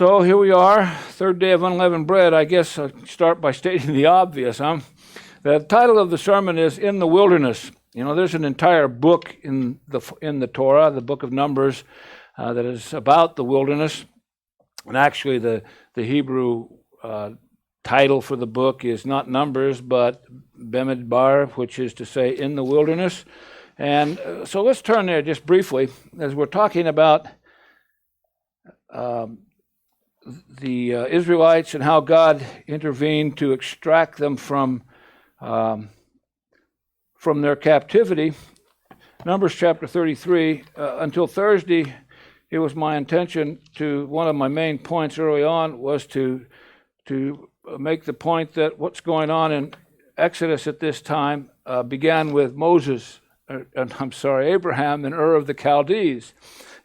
So here we are, third day of unleavened bread. I guess I'll start by stating the obvious, The title of the sermon is In the Wilderness. You know, there's an entire book in the Torah, the book of Numbers, that is about the wilderness. And actually the Hebrew title for the book is not Numbers, but Bemidbar, which is to say in the wilderness. And so let's turn there just briefly, as we're talking about the Israelites and how God intervened to extract them from their captivity. Numbers chapter 33. Until Thursday, it was my intention to, one of my main points early on was to make the point that what's going on in Exodus at this time began with Abraham in Ur of the Chaldees.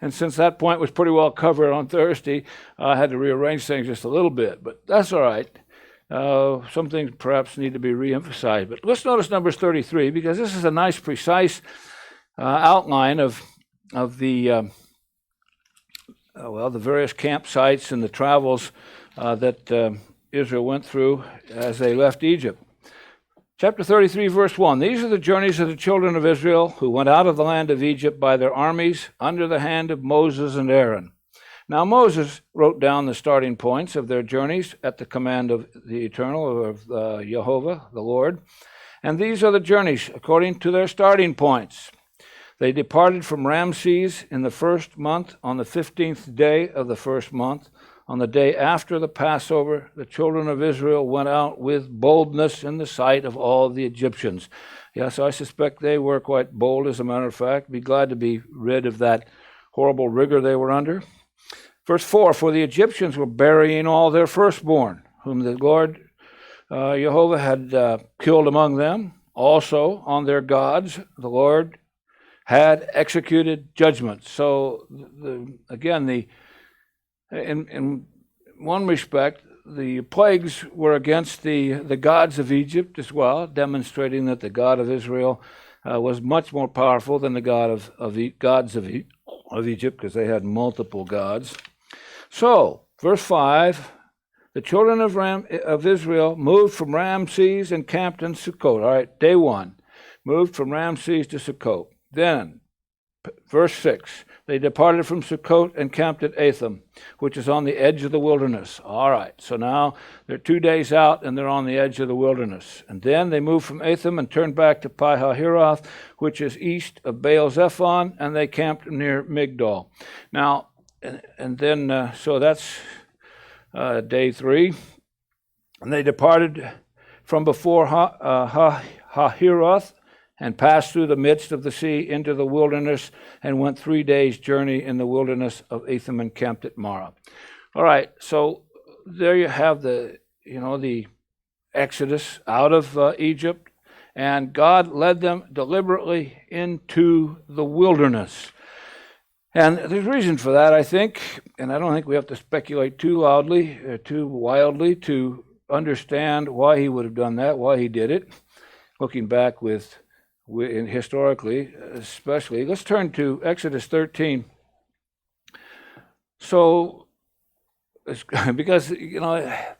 And since that point was pretty well covered on Thursday, I had to rearrange things just a little bit, but that's all right. Some things perhaps need to be reemphasized. But let's notice Numbers 33, because this is a nice, precise outline of the various campsites and the travels that Israel went through as they left Egypt. Chapter 33, verse 1. These are the journeys of the children of Israel who went out of the land of Egypt by their armies under the hand of Moses and Aaron. Now Moses wrote down the starting points of their journeys at the command of the Eternal, of Jehovah, the Lord. And these are the journeys according to their starting points. They departed from Ramses in the first month on the 15th day of the first month. On the day after the Passover, the children of Israel went out with boldness in the sight of all the Egyptians. Yes, I suspect they were quite bold, as a matter of fact. Be glad to be rid of that horrible rigor they were under. Verse 4, for the Egyptians were burying all their firstborn, whom the Lord Jehovah had killed among them. Also on their gods, the Lord had executed judgment. So, in one respect, the plagues were against the gods of Egypt as well, demonstrating that the God of Israel was much more powerful than the gods of Egypt, because they had multiple gods. So, verse 5, the children of Israel moved from Ramses and camped in Sukkot. All right, day one, moved from Ramses to Sukkot. Then, verse 6, they departed from Sukkot and camped at Etham, which is on the edge of the wilderness. All right, so now they're 2 days out and they're on the edge of the wilderness. And then they moved from Etham and turned back to Pi-hahiroth, which is east of Baal-zephon, and they camped near Migdol. Now, so that's day 3. And they departed from before Hahiroth and passed through the midst of the sea into the wilderness and went 3 days' journey in the wilderness of Etham and camped at Marah. All right, so there you have the Exodus out of Egypt, and God led them deliberately into the wilderness. And there's reason for that, I think, and I don't think we have to speculate too loudly or too wildly to understand why he would have done that, why he did it. Looking back historically, especially, let's turn to Exodus 13. So, because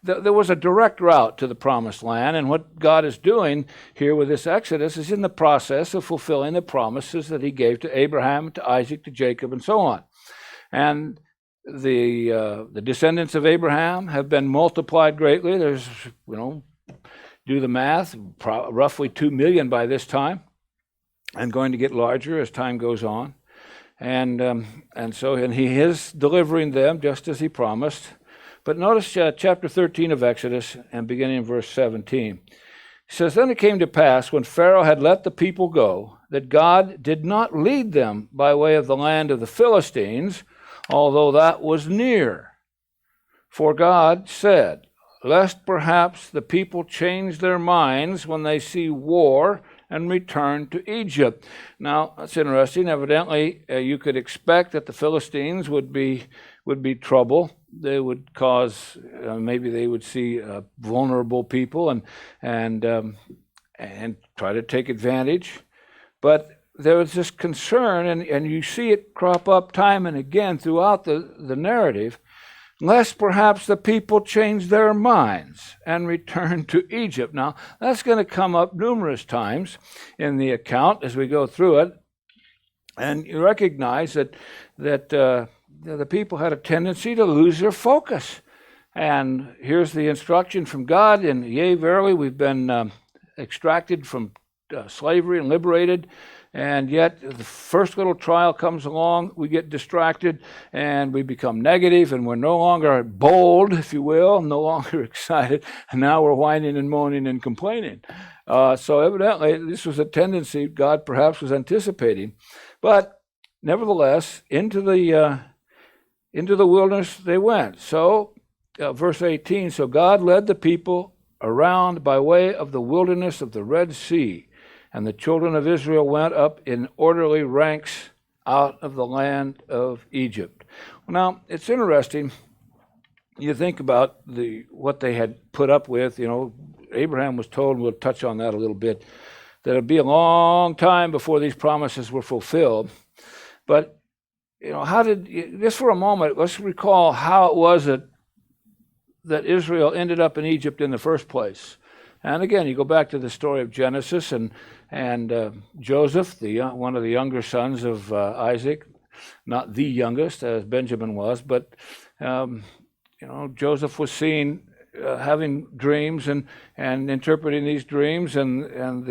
there was a direct route to the Promised Land, and what God is doing here with this Exodus is in the process of fulfilling the promises that He gave to Abraham, to Isaac, to Jacob, and so on. And the descendants of Abraham have been multiplied greatly. There's, do the math, roughly 2 million by this time, and going to get larger as time goes on. And he is delivering them just as he promised. But notice chapter 13 of Exodus, and beginning in verse 17. It says, then it came to pass, when Pharaoh had let the people go, that God did not lead them by way of the land of the Philistines, although that was near. For God said, lest perhaps the people change their minds when they see war and return to Egypt. Now, that's interesting. Evidently, you could expect that the Philistines would be trouble. They would cause, maybe they would see vulnerable people and try to take advantage. But there was this concern, and you see it crop up time and again throughout the narrative, lest perhaps the people change their minds and return to Egypt. Now, that's going to come up numerous times in the account as we go through it. And you recognize that the people had a tendency to lose their focus. And here's the instruction from God, and yea, verily, we've been extracted from slavery and liberated, and yet the first little trial comes along, we get distracted, and we become negative, and we're no longer bold, if you will, no longer excited, and now we're whining and moaning and complaining. So evidently, this was a tendency God perhaps was anticipating. But nevertheless, into the wilderness they went. So, verse 18, so God led the people around by way of the wilderness of the Red Sea, and the children of Israel went up in orderly ranks out of the land of Egypt. Now, it's interesting. You think about what they had put up with. You know, Abraham was told, and we'll touch on that a little bit, that it'd be a long time before these promises were fulfilled. But, you know, just for a moment, let's recall how it was that Israel ended up in Egypt in the first place. And again, you go back to the story of Genesis and Joseph, one of the younger sons of Isaac, not the youngest as Benjamin was, but Joseph was seen having dreams and interpreting these dreams, and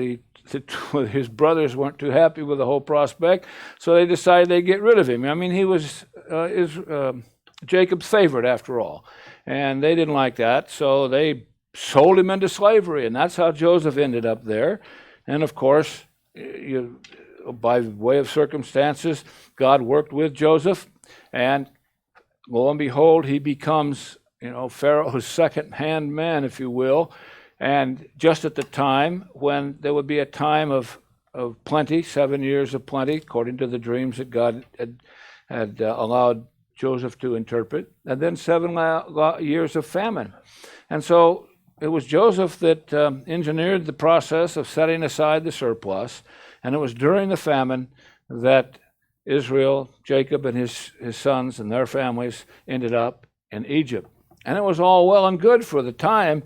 his brothers weren't too happy with the whole prospect, so they decided they'd get rid of him. I mean, he was Jacob's favorite after all, and they didn't like that, so they sold him into slavery, and that's how Joseph ended up there. And of course, by way of circumstances, God worked with Joseph, and lo and behold, he becomes, Pharaoh's second-hand man, if you will, and just at the time when there would be a time of plenty, 7 years of plenty, according to the dreams that God had allowed Joseph to interpret, and then 7 years of famine. And so it was Joseph that engineered the process of setting aside the surplus, and it was during the famine that Israel, Jacob and his sons and their families ended up in Egypt. And it was all well and good for the time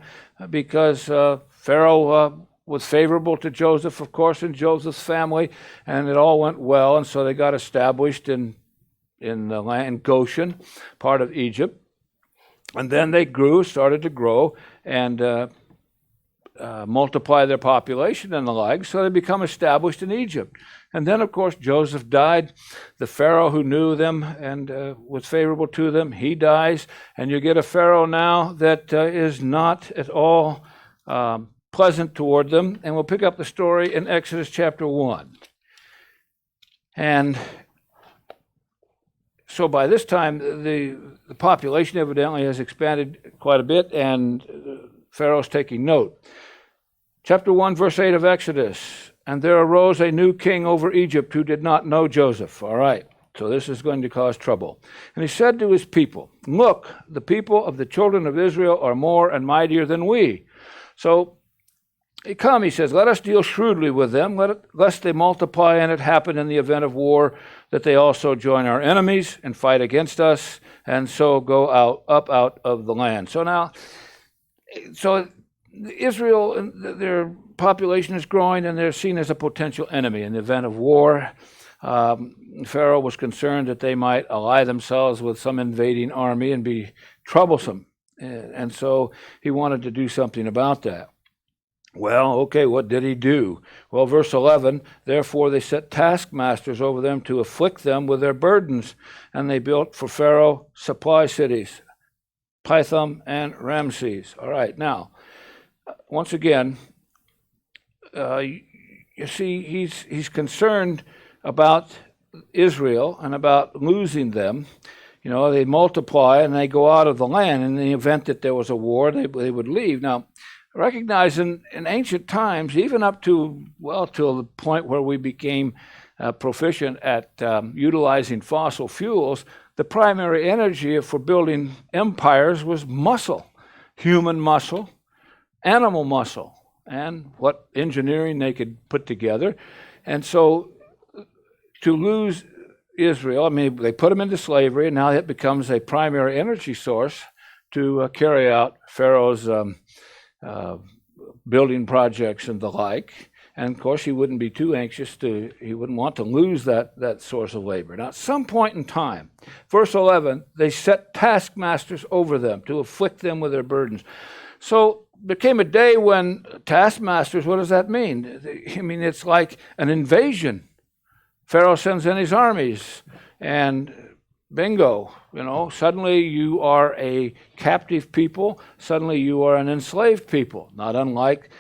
because Pharaoh was favorable to Joseph, of course, and Joseph's family, and it all went well, and so they got established in the land Goshen, part of Egypt. And then they started to grow, and multiply their population and the like, so they become established in Egypt. And then, of course, Joseph died. The Pharaoh who knew them and was favorable to them, he dies, and you get a Pharaoh now that is not at all pleasant toward them. And we'll pick up the story in Exodus chapter 1. And so by this time, the population evidently has expanded quite a bit, and Pharaoh's taking note. Chapter 1, verse 8 of Exodus, and there arose a new king over Egypt who did not know Joseph. All right, so this is going to cause trouble. And he said to his people, look, the people of the children of Israel are more and mightier than we. So come, he says, let us deal shrewdly with them, lest they multiply and it happen in the event of war that they also join our enemies and fight against us, and so go up out of the land. So Israel, their population is growing, and they're seen as a potential enemy in the event of war. Pharaoh was concerned that they might ally themselves with some invading army and be troublesome, and so he wanted to do something about that. Well, okay, what did he do? Well, verse 11, therefore they set taskmasters over them to afflict them with their burdens, and they built for Pharaoh supply cities, Pithom and Ramses. All right, now, once again, you see, he's concerned about Israel and about losing them. They multiply and they go out of the land. In the event that there was a war, they would leave. Now, recognize in ancient times, even up to, till the point where we became proficient at utilizing fossil fuels, the primary energy for building empires was muscle, human muscle, animal muscle, and what engineering they could put together. And so to lose Israel. I mean, they put them into slavery, and now it becomes a primary energy source to carry out Pharaoh's building projects and the like. And of course, he wouldn't be too anxious he wouldn't want to lose that source of labor. Now, at some point in time, verse 11, they set taskmasters over them to afflict them with their burdens. So there came a day when taskmasters, what does that mean? I mean, it's like an invasion. Pharaoh sends in his armies, and bingo, suddenly you are a captive people. Suddenly you are an enslaved people, not unlike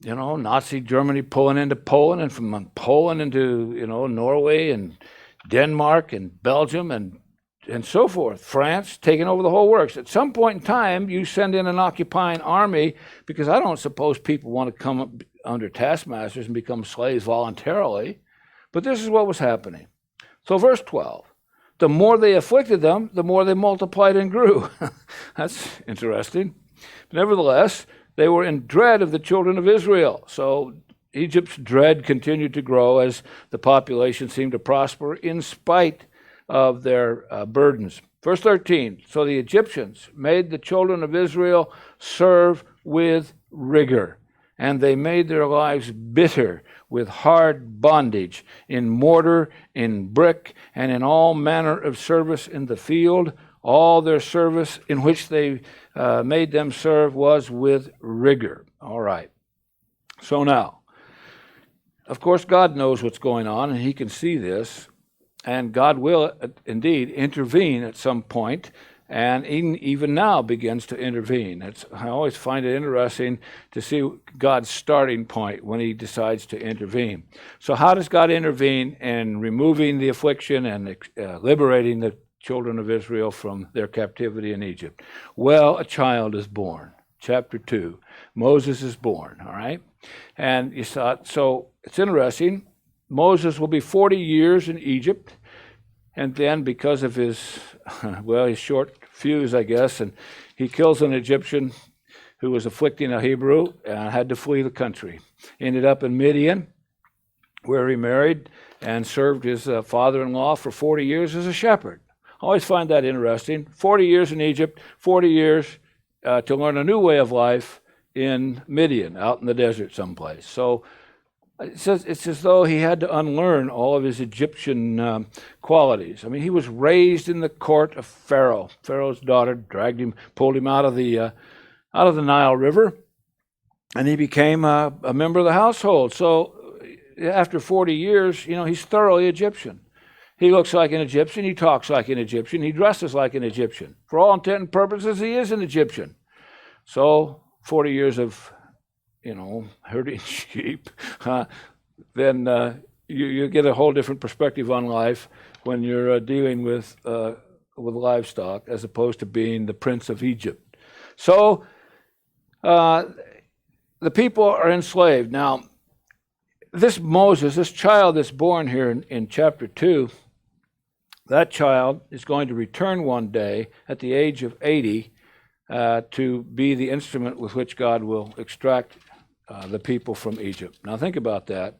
Nazi Germany pulling into Poland, and from Poland into, Norway and Denmark and Belgium and so forth. France taking over the whole works. At some point in time, you send in an occupying army, because I don't suppose people want to come up under taskmasters and become slaves voluntarily. But this is what was happening. So verse 12, the more they afflicted them, the more they multiplied and grew. That's interesting. But nevertheless, they were in dread of the children of Israel. So Egypt's dread continued to grow as the population seemed to prosper in spite of their burdens. Verse 13, so the Egyptians made the children of Israel serve with rigor, and they made their lives bitter with hard bondage, in mortar, in brick, and in all manner of service in the field. All their service in which they made them serve was with rigor. All right. So now, of course, God knows what's going on, and he can see this, and God will indeed intervene at some point, and even now begins to intervene. I always find it interesting to see God's starting point when he decides to intervene. So how does God intervene in removing the affliction and liberating the children of Israel from their captivity in Egypt? Well, a child is born. Chapter 2, Moses is born, all right? And you saw it. So it's interesting. Moses will be 40 years in Egypt, and then because of his short fuse, I guess, and he kills an Egyptian who was afflicting a Hebrew and had to flee the country. Ended up in Midian, where he married and served his father-in-law for 40 years as a shepherd. I always find that interesting. 40 years in Egypt, 40 years to learn a new way of life in Midian, out in the desert someplace. So it's as though he had to unlearn all of his Egyptian qualities. I mean, he was raised in the court of Pharaoh. Pharaoh's daughter pulled him out of the Nile River, and he became a member of the household. So after 40 years, he's thoroughly Egyptian. He looks like an Egyptian. He talks like an Egyptian. He dresses like an Egyptian. For all intent and purposes, he is an Egyptian. So 40 years of, herding sheep, then you get a whole different perspective on life when you're dealing with livestock as opposed to being the prince of Egypt. So the people are enslaved. Now, this Moses, this child that's born here in chapter 2, that child is going to return one day at the age of 80 to be the instrument with which God will extract the people from Egypt. Now think about that.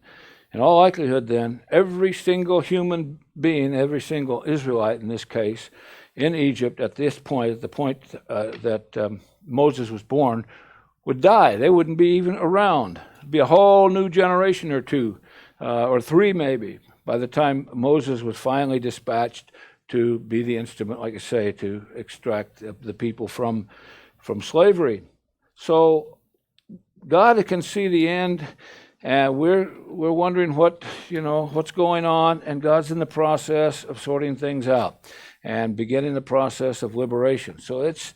In all likelihood then, every single human being, every single Israelite in this case, in Egypt at this point, at the point that Moses was born, would die. They wouldn't be even around. It'd be a whole new generation or two, or three maybe, by the time Moses was finally dispatched to be the instrument, like I say, to extract the people from slavery. So God can see the end, and we're wondering what's going on, and God's in the process of sorting things out and beginning the process of liberation. So it's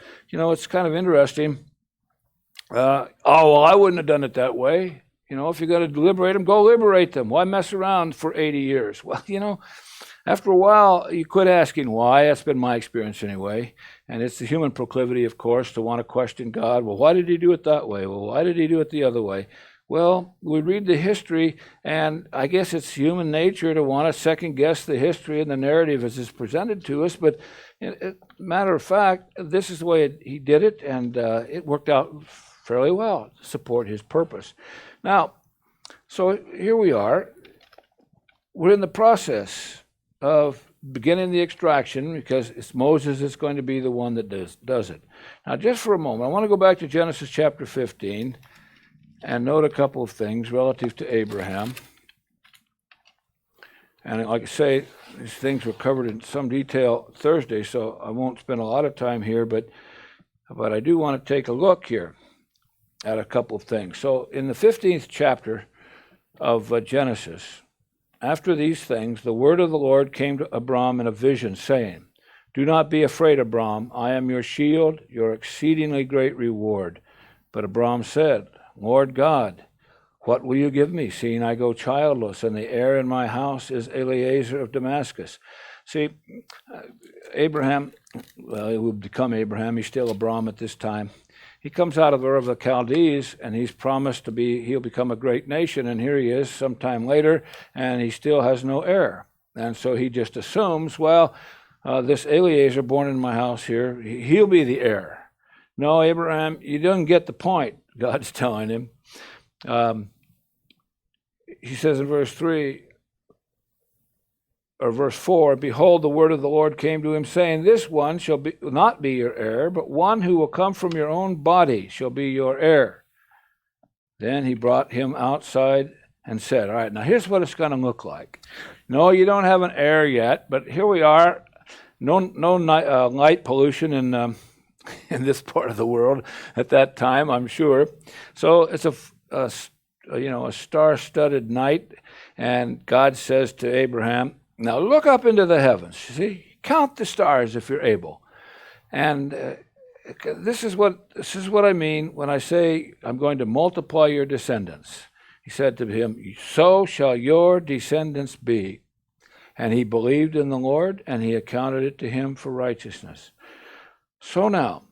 kind of interesting. I wouldn't have done it that way. If you're going to liberate them, go liberate them. Why mess around for 80 years? Well, after a while, you quit asking why. That's been my experience anyway. And it's the human proclivity, of course, to want to question God. Well, why did he do it that way? Well, why did he do it the other way? Well, we read the history, and I guess it's human nature to want to second-guess the history and the narrative as it's presented to us. But matter of fact, this is the way he did it, and it worked out fairly well to support his purpose. Now, so here we are. We're in the process of beginning the extraction, because it's Moses that's going to be the one that does it. Now, just for a moment, I want to go back to Genesis chapter 15 and note a couple of things relative to Abraham. And like I say, these things were covered in some detail Thursday, so I won't spend a lot of time here, but I do want to take a look here at a couple of things. So in the 15th chapter of Genesis, after these things, the word of the Lord came to Abram in a vision, saying, "Do not be afraid, Abram. I am your shield, your exceedingly great reward." But Abram said, "Lord God, what will you give me, seeing I go childless, and the heir in my house is Eliezer of Damascus?" See, Abraham, well, he will become Abraham. He's still Abram at this time. He comes out of Ur of the Chaldees, and he's promised he'll become a great nation, and here he is sometime later, and he still has no heir. And so he just assumes, well, this Eliezer born in my house here, he'll be the heir. No, Abraham, you don't get the point, God's telling him. He says in verse 4, "Behold, the word of the Lord came to him, saying, This one shall not be your heir, but one who will come from your own body shall be your heir." Then he brought him outside and said, "All right, now here's what it's going to look like. No, you don't have an heir yet, but here we are. No light pollution in this part of the world at that time, I'm sure. So it's a star-studded night, and God says to Abraham, "Now look up into the heavens. See, count the stars if you're able." And this is what I mean when I say I'm going to multiply your descendants. He said to him, "So shall your descendants be." And he believed in the Lord, and he accounted it to him for righteousness. So now,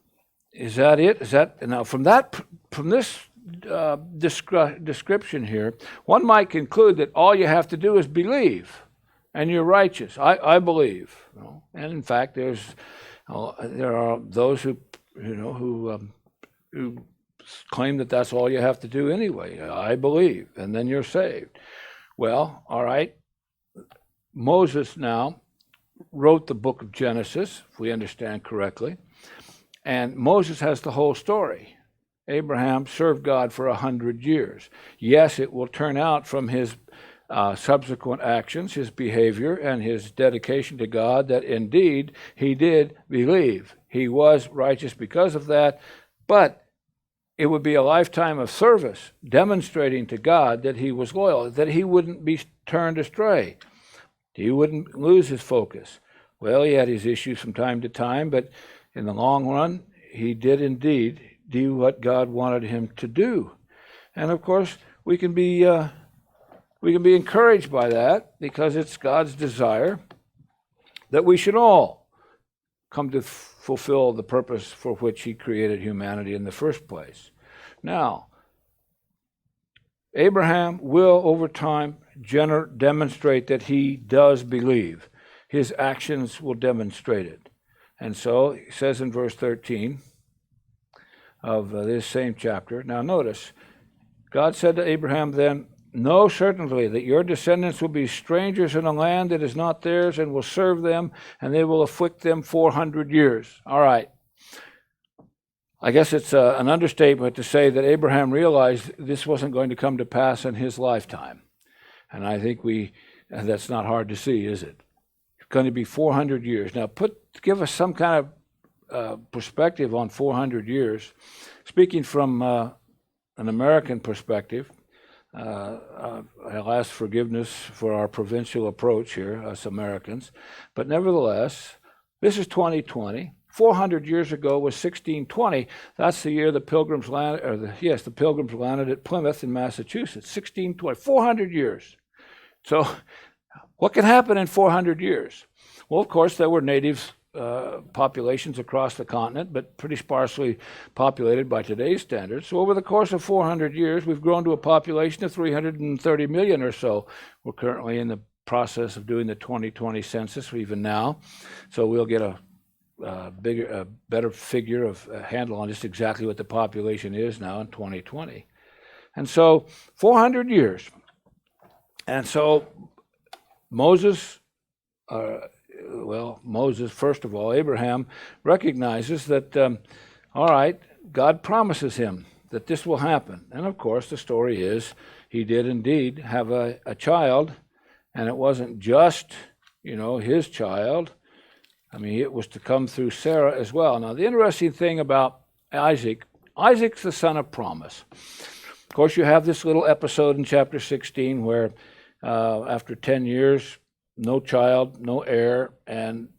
is that it? From this description here, one might conclude that all you have to do is believe, and you're righteous. I believe, and in fact, there are those who claim that that's all you have to do anyway. I believe, and then you're saved. Well, all right. Moses now wrote the book of Genesis, if we understand correctly, and Moses has the whole story. Abraham served God for 100 years. Yes, it will turn out from his subsequent actions, his behavior, and his dedication to God that indeed he did believe. He was righteous because of that, but it would be a lifetime of service demonstrating to God that he was loyal, that he wouldn't be turned astray. He wouldn't lose his focus. Well, he had his issues from time to time, but in the long run, he did indeed do what God wanted him to do. And of course, we can be encouraged by that, because it's God's desire that we should all come to fulfill the purpose for which he created humanity in the first place. Now, Abraham will, over time, demonstrate that he does believe. His actions will demonstrate it. And so, he says in verse 13 of this same chapter, now notice, God said to Abraham then, "Know certainly that your descendants will be strangers in a land that is not theirs, and will serve them, and they will afflict them 400 years. All right. I guess it's an understatement to say that Abraham realized this wasn't going to come to pass in his lifetime. And I think that's not hard to see, is it? It's going to be 400 years. Now, give us some kind of perspective on 400 years. Speaking from an American perspective, I'll ask forgiveness for our provincial approach here, us Americans. But nevertheless, this is 2020. 400 years ago was 1620. That's the year the Pilgrims landed, the Pilgrims landed at Plymouth in Massachusetts. 1620, 400 years. So, what can happen in 400 years? Well, of course, there were native populations across the continent, but pretty sparsely populated by today's standards. So over the course of 400 years, we've grown to a population of 330 million or so. We're currently in the process of doing the 2020 census even now. So we'll get a better figure of handle on just exactly what the population is now in 2020. And so 400 years. And so Moses Moses, first of all, Abraham recognizes that, all right, God promises him that this will happen. And of course, the story is he did indeed have a child, and it wasn't just, his child. I mean, it was to come through Sarah as well. Now, the interesting thing about Isaac's the son of promise. Of course, you have this little episode in chapter 16 where after 10 years, no child, no heir, and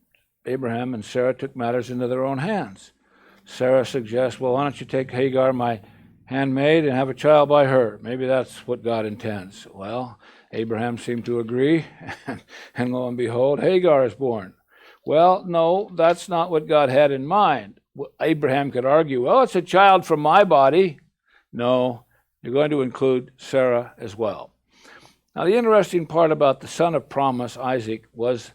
Abraham and Sarah took matters into their own hands. Sarah suggests, well, why don't you take Hagar, my handmaid, and have a child by her? Maybe that's what God intends. Well, Abraham seemed to agree, and lo and behold, Hagar is born. Well, no, that's not what God had in mind. Abraham could argue, well, it's a child from my body. No, you're going to include Sarah as well. Now, the interesting part about the son of promise, Isaac, was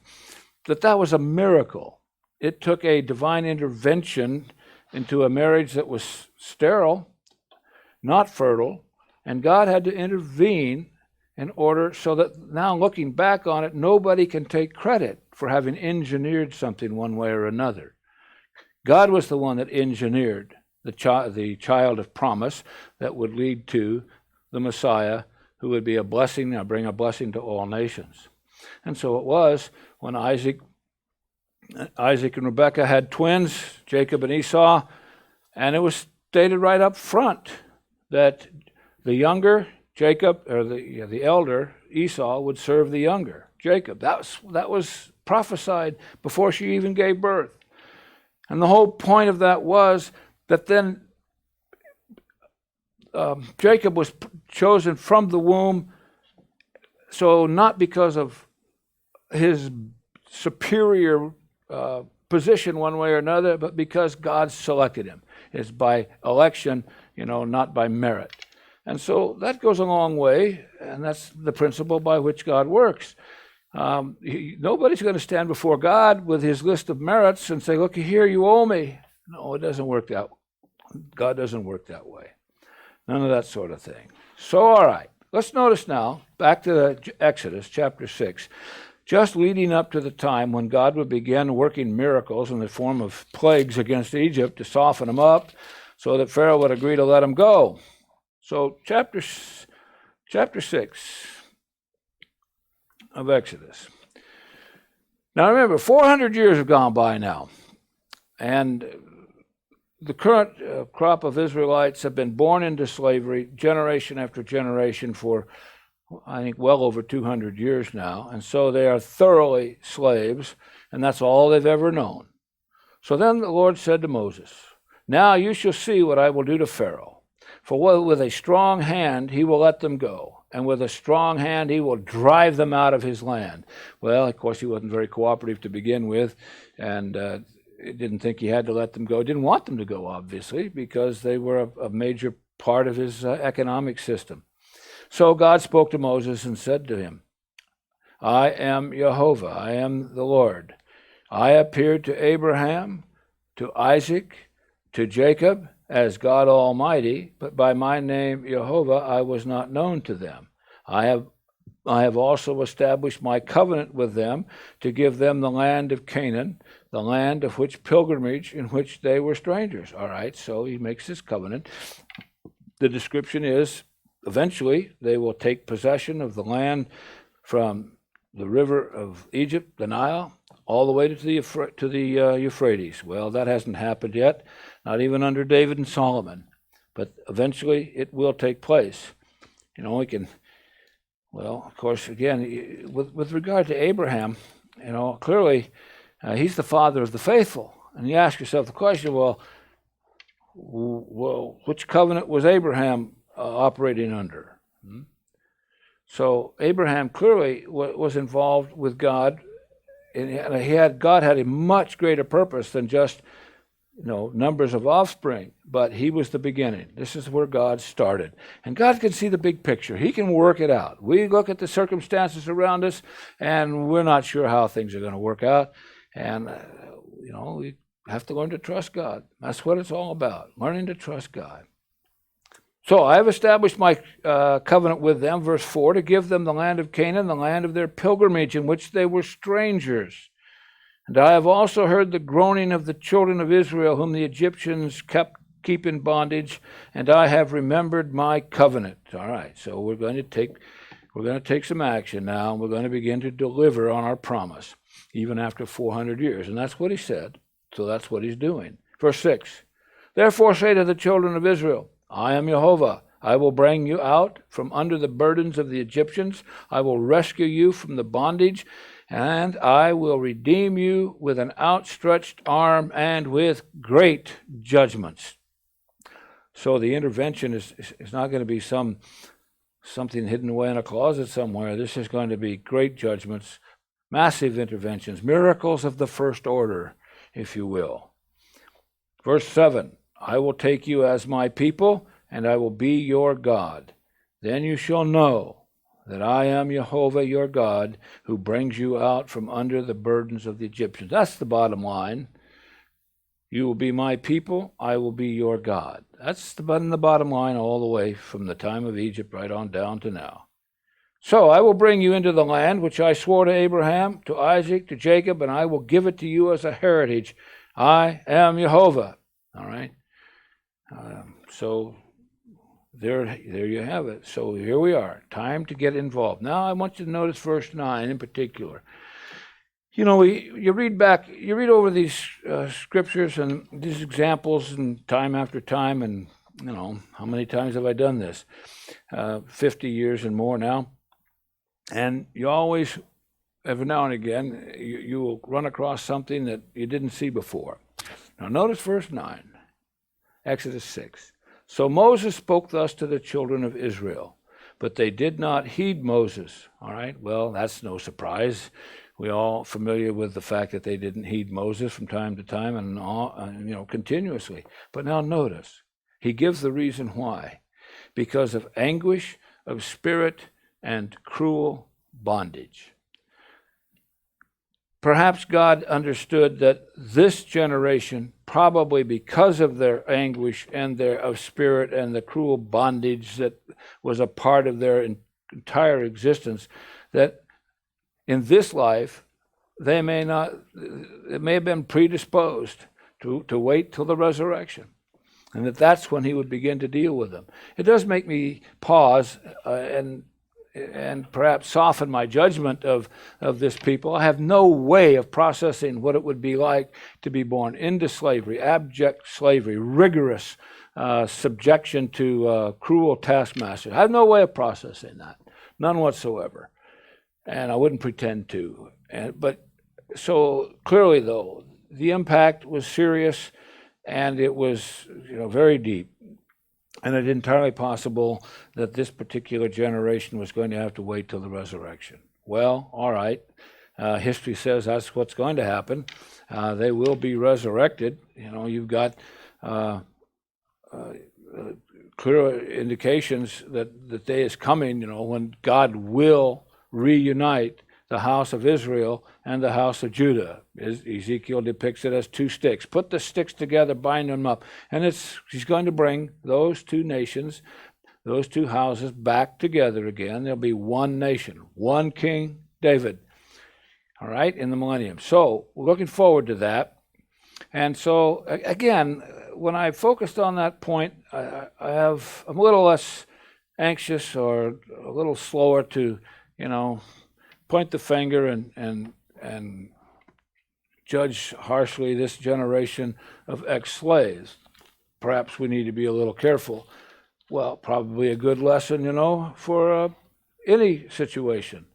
that was a miracle. It took a divine intervention into a marriage that was sterile, not fertile, and God had to intervene in order so that now looking back on it, nobody can take credit for having engineered something one way or another. God was the one that engineered the child of promise that would lead to the Messiah, who would be a blessing, bring a blessing to all nations. And so it was when Isaac and Rebekah had twins, Jacob and Esau, and it was stated right up front that the younger Jacob, or the elder Esau, would serve the younger Jacob. That was prophesied before she even gave birth. And the whole point of that was that then Jacob was chosen from the womb, so not because of his superior position one way or another, but because God selected him. It's by election, not by merit. And so that goes a long way, and that's the principle by which God works. Nobody's going to stand before God with his list of merits and say, look here, you owe me. No, it doesn't work that way. God doesn't work that way. None of that sort of thing. So, all right, let's notice now, back to Exodus chapter 6, just leading up to the time when God would begin working miracles in the form of plagues against Egypt to soften them up so that Pharaoh would agree to let them go. So, chapter 6 of Exodus. Now remember, 400 years have gone by now, and the current crop of Israelites have been born into slavery generation after generation for, I think, well over 200 years now, and so they are thoroughly slaves, and that's all they've ever known. So then the Lord said to Moses, now you shall see what I will do to Pharaoh. For with a strong hand he will let them go, and with a strong hand he will drive them out of his land. Well, of course, he wasn't very cooperative to begin with, and didn't think he had to let them go. Didn't want them to go, obviously, because they were a major part of his economic system. So God spoke to Moses and said to him, I am Jehovah, I am the Lord. I appeared to Abraham, to Isaac, to Jacob, as God Almighty, but by my name Jehovah I was not known to them. I have also established my covenant with them to give them the land of Canaan, the land of which pilgrimage in which they were strangers. All right, so he makes this covenant. The description is eventually they will take possession of the land from the river of Egypt, the Nile, all the way to the Euphrates. Well, that hasn't happened yet, not even under David and Solomon. But eventually it will take place. We can, well, of course, again, with regard to Abraham, clearly he's the father of the faithful. And you ask yourself the question, well, which covenant was Abraham operating under? So Abraham clearly was involved with God, and God had a much greater purpose than just numbers of offspring, but he was the beginning. This is where God started. And God can see the big picture. He can work it out. We look at the circumstances around us, and we're not sure how things are going to work out. And, we have to learn to trust God. That's what it's all about, learning to trust God. So I have established my covenant with them, verse 4, to give them the land of Canaan, the land of their pilgrimage, in which they were strangers. And I have also heard the groaning of the children of Israel, whom the Egyptians keep in bondage, and I have remembered my covenant. All right, so we're going to take some action now, and we're going to begin to deliver on our promise, even after 400 years. And that's what he said, so that's what he's doing. Verse 6, therefore say to the children of Israel, I am Jehovah. I will bring you out from under the burdens of the Egyptians. I will rescue you from the bondage, and I will redeem you with an outstretched arm and with great judgments. So the intervention is not going to be something hidden away in a closet somewhere. This is going to be great judgments, massive interventions, miracles of the first order, if you will. Verse 7, I will take you as my people, and I will be your God. Then you shall know that I am Jehovah your God, who brings you out from under the burdens of the Egyptians. That's the bottom line. You will be my people, I will be your God. That's the bottom line all the way from the time of Egypt right on down to now. So I will bring you into the land which I swore to Abraham, to Isaac, to Jacob, and I will give it to you as a heritage. I am Jehovah. All right? So there you have it. So here we are. Time to get involved. Now I want you to notice verse 9 in particular. You know, you read over these scriptures and these examples, and time after time, and you know, how many times have I done this? 50 years and more now. And you always, every now and again, you will run across something that you didn't see before. Now notice verse 9, Exodus 6. So Moses spoke thus to the children of Israel, but they did not heed Moses. All right, well, that's no surprise. We're all familiar with the fact that they didn't heed Moses from time to time and continuously. But now notice, he gives the reason why. Because of anguish of spirit and cruel bondage. Perhaps God understood that this generation, probably because of their anguish and of spirit and the cruel bondage that was a part of their entire existence, that in this life, it may have been predisposed to wait till the resurrection, and that's when he would begin to deal with them. It does make me pause and perhaps soften my judgment of this people. I have no way of processing what it would be like to be born into slavery, abject slavery, rigorous subjection to cruel taskmasters. I have no way of processing that, none whatsoever. And I wouldn't pretend to. But so clearly, though, the impact was serious, and it was very deep. And it's entirely possible that this particular generation was going to have to wait till the resurrection. Well, all right. History says that's what's going to happen. They will be resurrected. You've got clear indications that the day is coming, when God will reunite the house of Israel and the house of Judah. Ezekiel depicts it as two sticks. Put the sticks together, bind them up. And he's going to bring those two nations, those two houses back together again. There'll be one nation, one King David, all right, in the millennium. So we're looking forward to that. And so, again, when I focused on that point, I'm a little less anxious or a little slower to point the finger and judge harshly this generation of ex-slaves. Perhaps we need to be a little careful. Well, probably a good lesson, for any situation.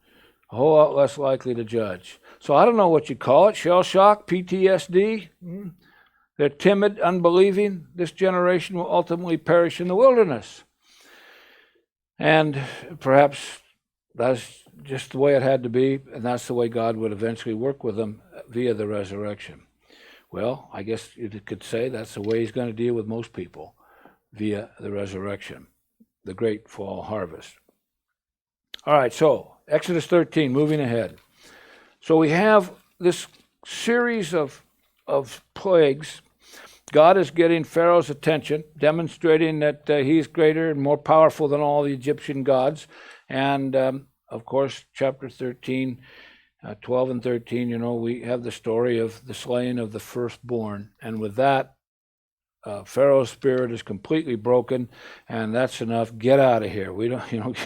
A whole lot less likely to judge. So I don't know what you call it, shell shock, PTSD. They're timid, unbelieving. This generation will ultimately perish in the wilderness. And perhaps that's just the way it had to be, and that's the way God would eventually work with them via the resurrection. Well, I guess you could say that's the way he's going to deal with most people, via the resurrection, the great fall harvest. All right, so Exodus 13, moving ahead. So we have this series of plagues God is getting Pharaoh's attention, demonstrating that he's greater and more powerful than all the Egyptian gods. And, of course, chapter 13, 12 and 13, we have the story of the slaying of the firstborn. And with that, Pharaoh's spirit is completely broken, and that's enough. Get out of here. We don't,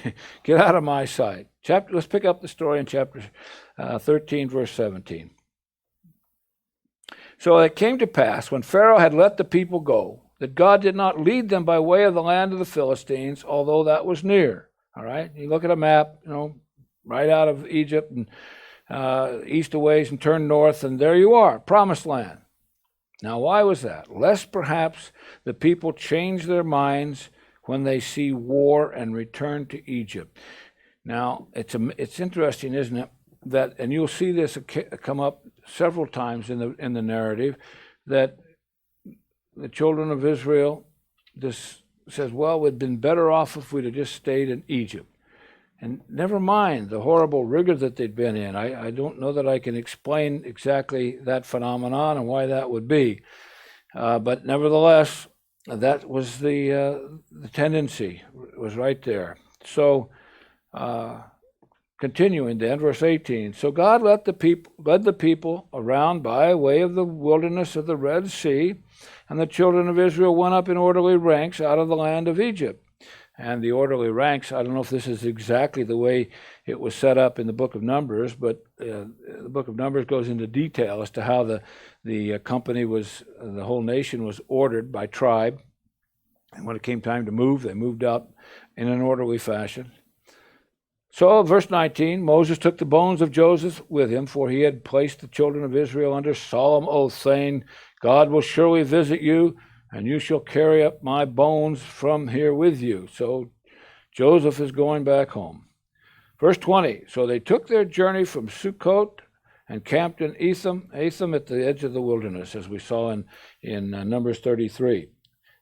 get out of my sight. Let's pick up the story in chapter 13, verse 17. So it came to pass, when Pharaoh had let the people go, that God did not lead them by way of the land of the Philistines, although that was near. All right? You look at a map, right out of Egypt and east a ways and turn north, and there you are, promised land. Now, why was that? Lest perhaps the people change their minds when they see war and return to Egypt. Now, it's interesting, isn't it, that, and you'll see this come up several times in the narrative, that the children of Israel just says, well, we'd been better off if we'd have just stayed in Egypt. And never mind the horrible rigor that they'd been in. I don't know that I can explain exactly that phenomenon and why that would be. But nevertheless, that was the tendency. It was right there. So, continuing then, verse 18. So God led the people around by way of the wilderness of the Red Sea, and the children of Israel went up in orderly ranks out of the land of Egypt. And the orderly ranks, I don't know if this is exactly the way it was set up in the book of Numbers, but the book of Numbers goes into detail as to how the company the whole nation was ordered by tribe. And when it came time to move, they moved up in an orderly fashion. So, verse 19, Moses took the bones of Joseph with him, for he had placed the children of Israel under solemn oath, saying, God will surely visit you, and you shall carry up my bones from here with you. So Joseph is going back home. Verse 20, so they took their journey from Sukkot and camped in Etham at the edge of the wilderness, as we saw in Numbers 33.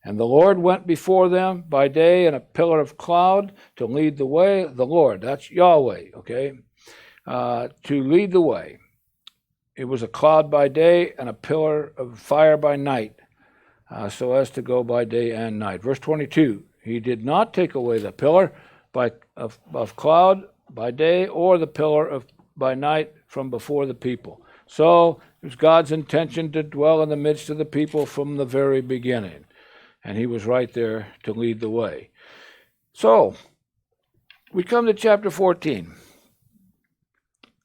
And the Lord went before them by day in a pillar of cloud to lead the way. The Lord, that's Yahweh, okay, to lead the way. It was a cloud by day and a pillar of fire by night. So as to go by day and night. Verse 22, he did not take away the pillar of cloud by day or the pillar by night from before the people. So it was God's intention to dwell in the midst of the people from the very beginning. And he was right there to lead the way. So we come to chapter 14.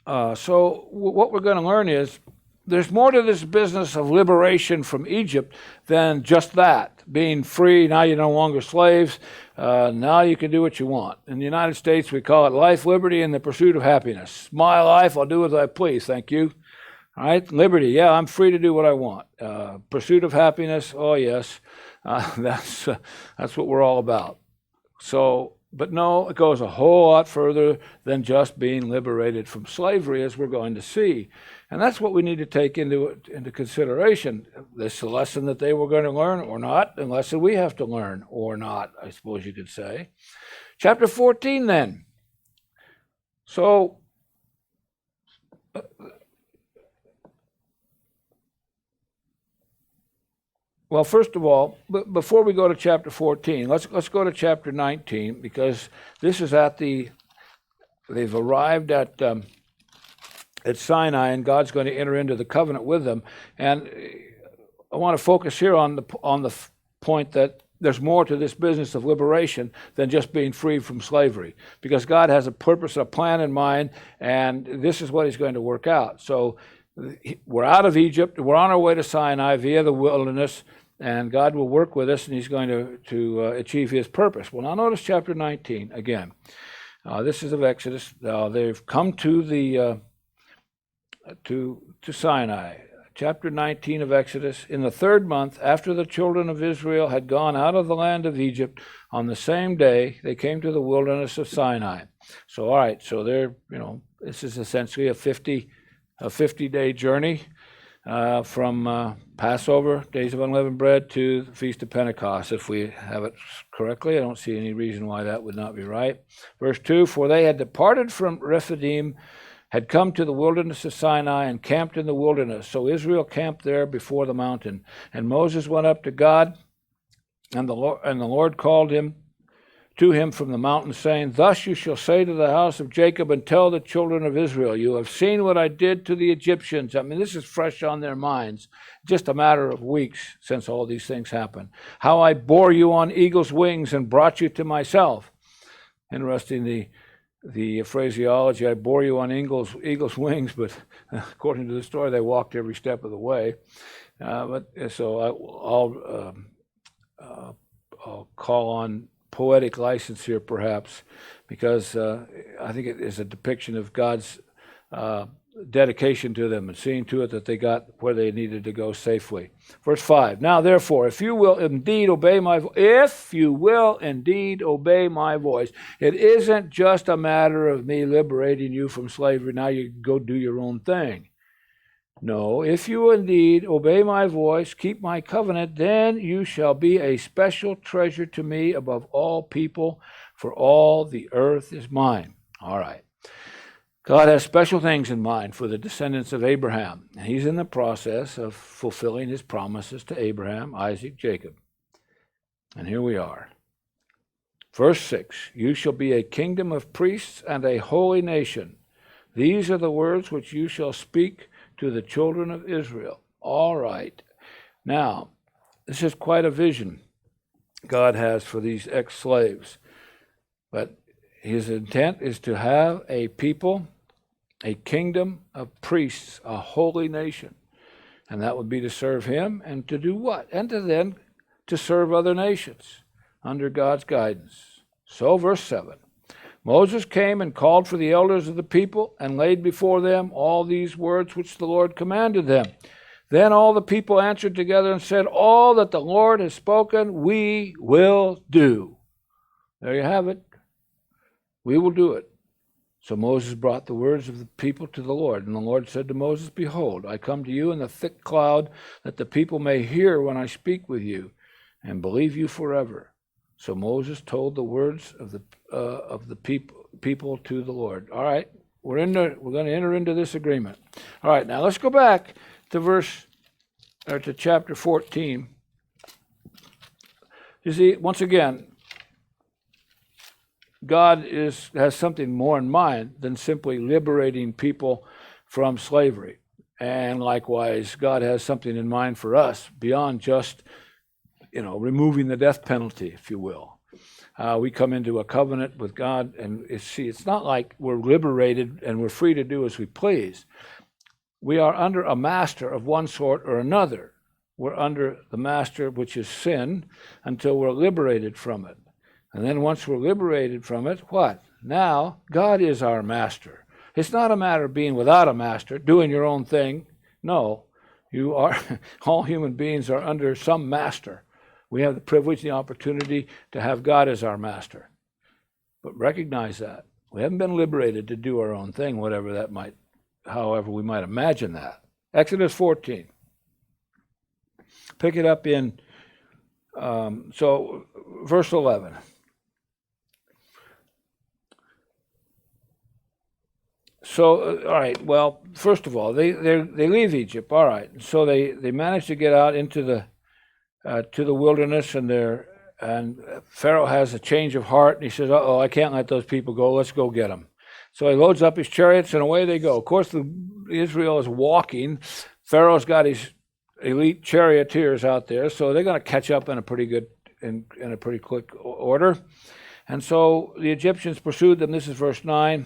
So what we're going to learn is there's more to this business of liberation from Egypt than just that. Being free, now you're no longer slaves. Now you can do what you want. In the United States, we call it life, liberty, and the pursuit of happiness. My life, I'll do as I please, thank you. All right, liberty, yeah, I'm free to do what I want. Pursuit of happiness, oh yes, that's what we're all about. So, but no, it goes a whole lot further than just being liberated from slavery, as we're going to see. And that's what we need to take into consideration. This is a lesson that they were going to learn or not, a lesson we have to learn or not, I suppose you could say. Chapter 14 then. So, well, first of all, before we go to chapter 14, let's go to chapter 19, because this is they've arrived at Sinai, and God's going to enter into the covenant with them. And I want to focus here on the point that there's more to this business of liberation than just being free from slavery, because God has a purpose, a plan in mind, and this is what he's going to work out. So we're out of Egypt, we're on our way to Sinai via the wilderness, and God will work with us, and he's going to achieve his purpose. Well, now notice chapter 19 again. This is of Exodus. They've come to Sinai. Chapter 19 of Exodus. In the 3rd month, after the children of Israel had gone out of the land of Egypt, on the same day they came to the wilderness of Sinai. So, all right, so this is essentially a 50-day journey. From Passover, Days of Unleavened Bread, to the Feast of Pentecost, if we have it correctly. I don't see any reason why that would not be right. Verse 2, for they had departed from Rephidim had come to the wilderness of Sinai and camped in the wilderness. So Israel camped there before the mountain. And Moses went up to God, and the Lord called him to him from the mountain, saying, Thus you shall say to the house of Jacob and tell the children of Israel, you have seen what I did to the Egyptians. I mean, this is fresh on their minds, just a matter of weeks since all these things happened. How I bore you on eagle's wings and brought you to myself. Interesting, the phraseology, I bore you on eagle's wings, but according to the story, they walked every step of the way. I'll call on poetic license here, perhaps, because I think it is a depiction of God's dedication to them and seeing to it that they got where they needed to go safely. Verse 5, Now therefore, if you will indeed obey my voice, it isn't just a matter of me liberating you from slavery, now you go do your own thing. No, if you indeed obey my voice, keep my covenant, then you shall be a special treasure to me above all people, for all the earth is mine. All right. God has special things in mind for the descendants of Abraham, and he's in the process of fulfilling his promises to Abraham, Isaac, Jacob. And here we are. Verse 6, You shall be a kingdom of priests and a holy nation. These are the words which you shall speak to the children of Israel. All right. Now, this is quite a vision God has for these ex-slaves. But his intent is to have a people, a kingdom of priests, a holy nation. And that would be to serve him and to do what? And to serve other nations under God's guidance. So, verse 7. Moses came and called for the elders of the people and laid before them all these words which the Lord commanded them. Then all the people answered together and said, All that the Lord has spoken, we will do. There you have it. We will do it. So Moses brought the words of the people to the Lord. And the Lord said to Moses, Behold, I come to you in the thick cloud, that the people may hear when I speak with you, and believe you forever. So Moses told the words of the people to the Lord. All right, we're going to enter into this agreement. All right, now let's go back to chapter 14. You see, once again, God has something more in mind than simply liberating people from slavery. And likewise, God has something in mind for us beyond just removing the death penalty, if you will. We come into a covenant with God, and it's not like we're liberated and we're free to do as we please. We are under a master of one sort or another. We're under the master, which is sin, until we're liberated from it. And then once we're liberated from it, what? Now, God is our master. It's not a matter of being without a master, doing your own thing. No, all human beings are under some master. We have the privilege and the opportunity to have God as our master. But recognize that. We haven't been liberated to do our own thing, however we might imagine that. Exodus 14. Pick it up in, verse 11. So, all right, well, first of all, they leave Egypt, all right. So they manage to get out into to the wilderness, and Pharaoh has a change of heart, and he says, I can't let those people go, let's go get them. So he loads up his chariots, and away they go. Of course, Israel is walking. Pharaoh's got his elite charioteers out there, so they're going to catch up in a pretty quick order. And so the Egyptians pursued them. This is verse 9.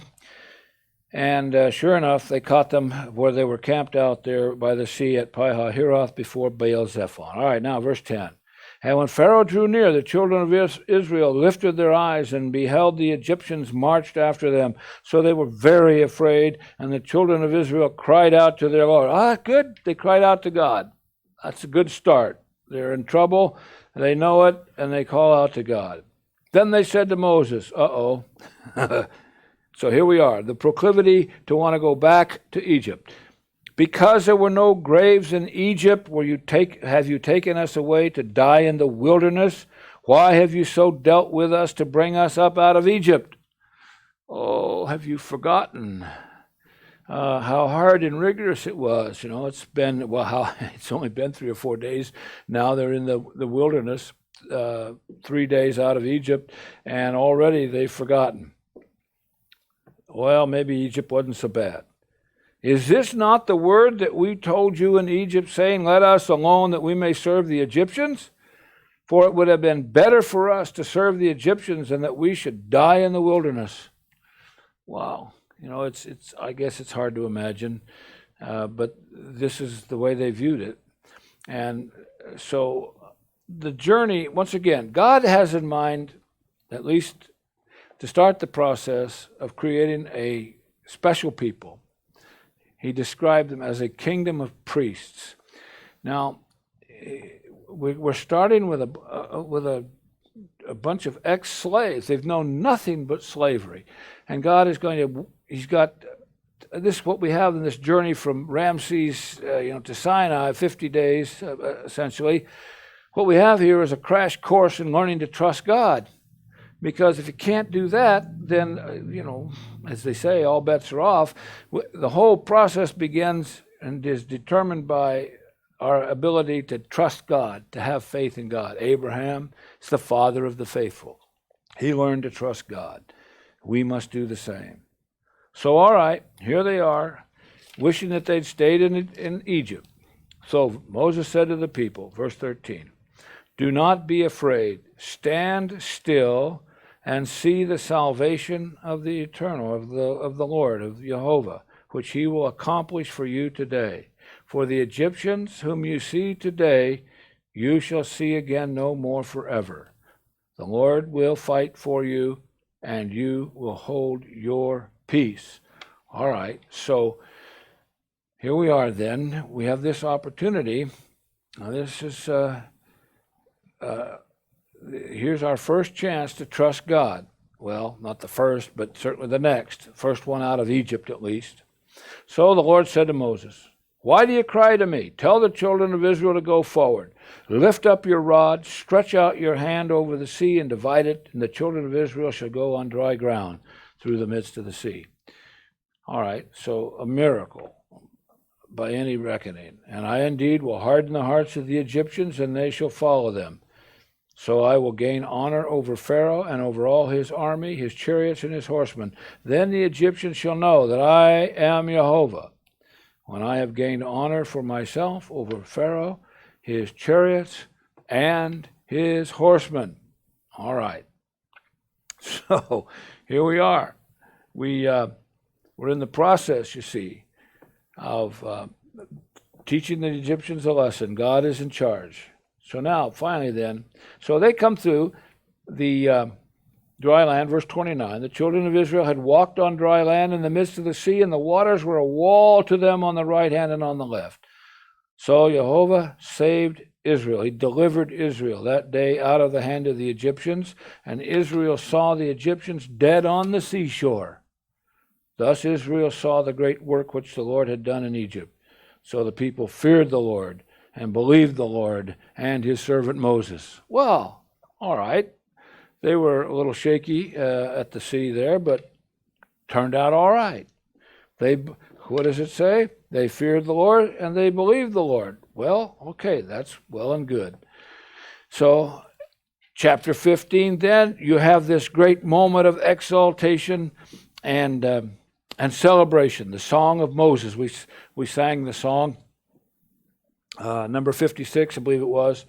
And sure enough, they caught them where they were camped out there by the sea at Pi-hahiroth before Baal-zephon. All right, now verse 10. And when Pharaoh drew near, the children of Israel lifted their eyes and beheld the Egyptians marched after them. So they were very afraid, and the children of Israel cried out to their Lord. Good. They cried out to God. That's a good start. They're in trouble, they know it, and they call out to God. Then they said to Moses, So here we are, the proclivity to want to go back to Egypt. Because there were no graves in Egypt, have you taken us away to die in the wilderness? Why have you so dealt with us to bring us up out of Egypt? Oh, have you forgotten how hard and rigorous it was. It's been, it's only been 3 or 4 days. Now they're in the wilderness, 3 days out of Egypt, and already they've forgotten. Well, maybe Egypt wasn't so bad. Is this not the word that we told you in Egypt, saying, let us alone that we may serve the Egyptians? For it would have been better for us to serve the Egyptians than that we should die in the wilderness. Wow. I guess it's hard to imagine, but this is the way they viewed it. And so the journey, once again, God has in mind, at least to start the process of creating a special people. He described them as a kingdom of priests. Now, we're starting with a bunch of ex-slaves. They've known nothing but slavery. And God is he's got, this is what we have in this journey from Ramses to Sinai, 50 days essentially. What we have here is a crash course in learning to trust God. Because if you can't do that, then, as they say, all bets are off. The whole process begins and is determined by our ability to trust God, to have faith in God. Abraham is the father of the faithful. He learned to trust God. We must do the same. So, all right, here they are, wishing that they'd stayed in Egypt. So Moses said to the people, verse 13, do not be afraid. Stand still and see the salvation of the Eternal, of the Lord, of Jehovah, which he will accomplish for you today. For the Egyptians whom you see today, you shall see again no more forever. The Lord will fight for you, and you will hold your peace. All right, so here we are then. We have this opportunity. Now this is... here's our first chance to trust God. Well, not the first, but certainly the next. First one out of Egypt, at least. So the Lord said to Moses, why do you cry to me? Tell the children of Israel to go forward. Lift up your rod, stretch out your hand over the sea and divide it, and the children of Israel shall go on dry ground through the midst of the sea. All right, so a miracle by any reckoning. And I indeed will harden the hearts of the Egyptians, and they shall follow them. So I will gain honor over Pharaoh and over all his army, his chariots and his horsemen. Then the Egyptians shall know that I am Jehovah, when I have gained honor for myself over Pharaoh, his chariots, and his horsemen. All right. So here we are. We're in the process, you see, of teaching the Egyptians a lesson. God is in charge. So now, finally then, so they come through the dry land, verse 29. The children of Israel had walked on dry land in the midst of the sea, and the waters were a wall to them on the right hand and on the left. So Jehovah saved Israel. He delivered Israel that day out of the hand of the Egyptians, and Israel saw the Egyptians dead on the seashore. Thus Israel saw the great work which the Lord had done in Egypt. So the people feared the Lord and believed the Lord and his servant Moses. Well, all right. They were a little shaky at the sea there, but turned out all right. What does it say? They feared the Lord and they believed the Lord. Well, okay, that's well and good. So, chapter 15, then, you have this great moment of exaltation and celebration, the Song of Moses. We sang the song, number 56, I believe it was,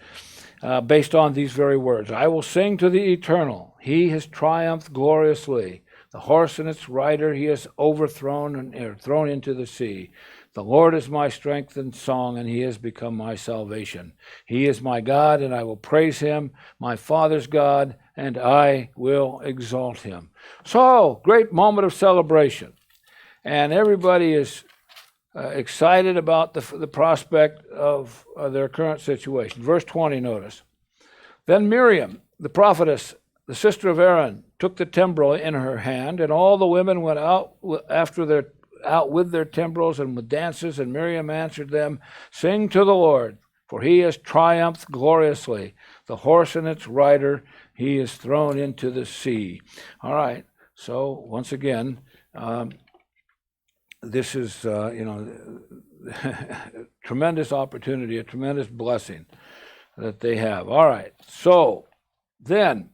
based on these very words. I will sing to the Eternal. He has triumphed gloriously. The horse and its rider he has overthrown and thrown into the sea. The Lord is my strength and song, and he has become my salvation. He is my God, and I will praise him, my Father's God, and I will exalt him. So, great moment of celebration. And everybody is excited about the prospect of their current situation. Verse 20, notice. Then Miriam, the prophetess, the sister of Aaron, took the timbrel in her hand, and all the women went out with their timbrels and with dances, and Miriam answered them, Sing to the Lord, for he has triumphed gloriously. The horse and its rider he is thrown into the sea. All right, so once again, this is, tremendous opportunity, a tremendous blessing that they have. All right, so then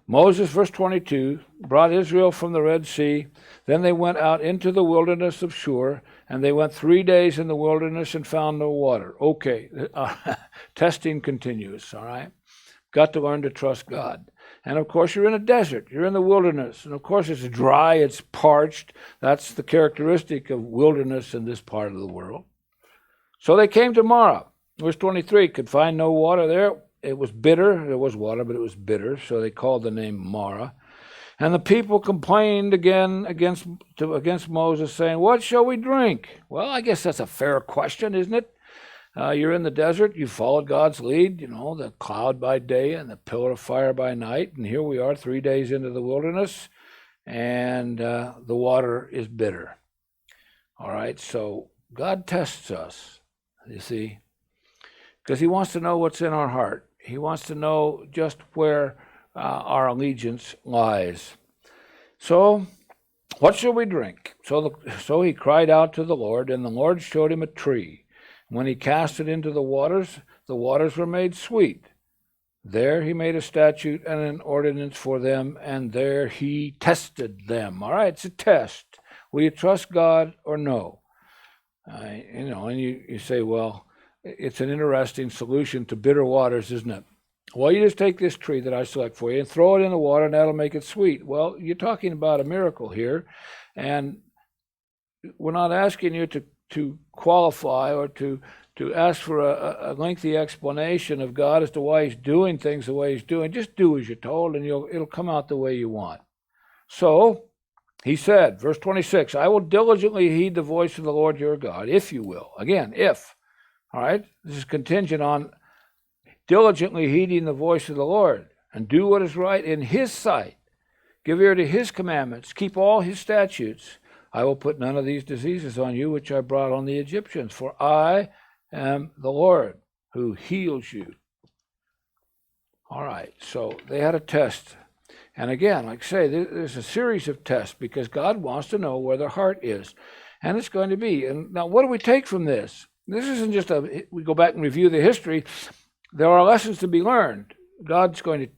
Moses, verse 22, brought Israel from the Red Sea. Then they went out into the wilderness of Shur, and they went 3 days in the wilderness and found no water. Okay, testing continues, all right? Got to learn to trust God. And of course, you're in a desert. You're in the wilderness. And of course, it's dry, it's parched. That's the characteristic of wilderness in this part of the world. So they came to Marah. Verse 23, could find no water there. It was bitter. There was water, but it was bitter. So they called the name Marah. And the people complained again against Moses, saying, what shall we drink? Well, I guess that's a fair question, isn't it? You're in the desert. You followed God's lead, the cloud by day and the pillar of fire by night. And here we are 3 days into the wilderness, and the water is bitter. All right, so God tests us, you see, because he wants to know what's in our heart. He wants to know just where our allegiance lies. So, what shall we drink? So he cried out to the Lord, and the Lord showed him a tree. When he cast it into the waters were made sweet. There he made a statute and an ordinance for them, and there he tested them. All right, it's a test. Will you trust God or no? And you say, well, it's an interesting solution to bitter waters, isn't it? Well, you just take this tree that I select for you and throw it in the water, and that'll make it sweet. Well, you're talking about a miracle here, and we're not asking you to qualify or to ask for a lengthy explanation of God as to why he's doing things the way he's doing. Just do as you're told, and it'll come out the way you want. So he said, verse 26, I will diligently heed the voice of the Lord your God, if you will. Again, if. All right? This is contingent on diligently heeding the voice of the Lord and do what is right in his sight. Give ear to his commandments. Keep all his statutes. I will put none of these diseases on you which I brought on the Egyptians, for I am the Lord who heals you. All right, so they had a test. And again, like I say, there's a series of tests because God wants to know where their heart is. And it's going to be. And now, what do we take from this? This isn't just we go back and review the history. There are lessons to be learned. God's going to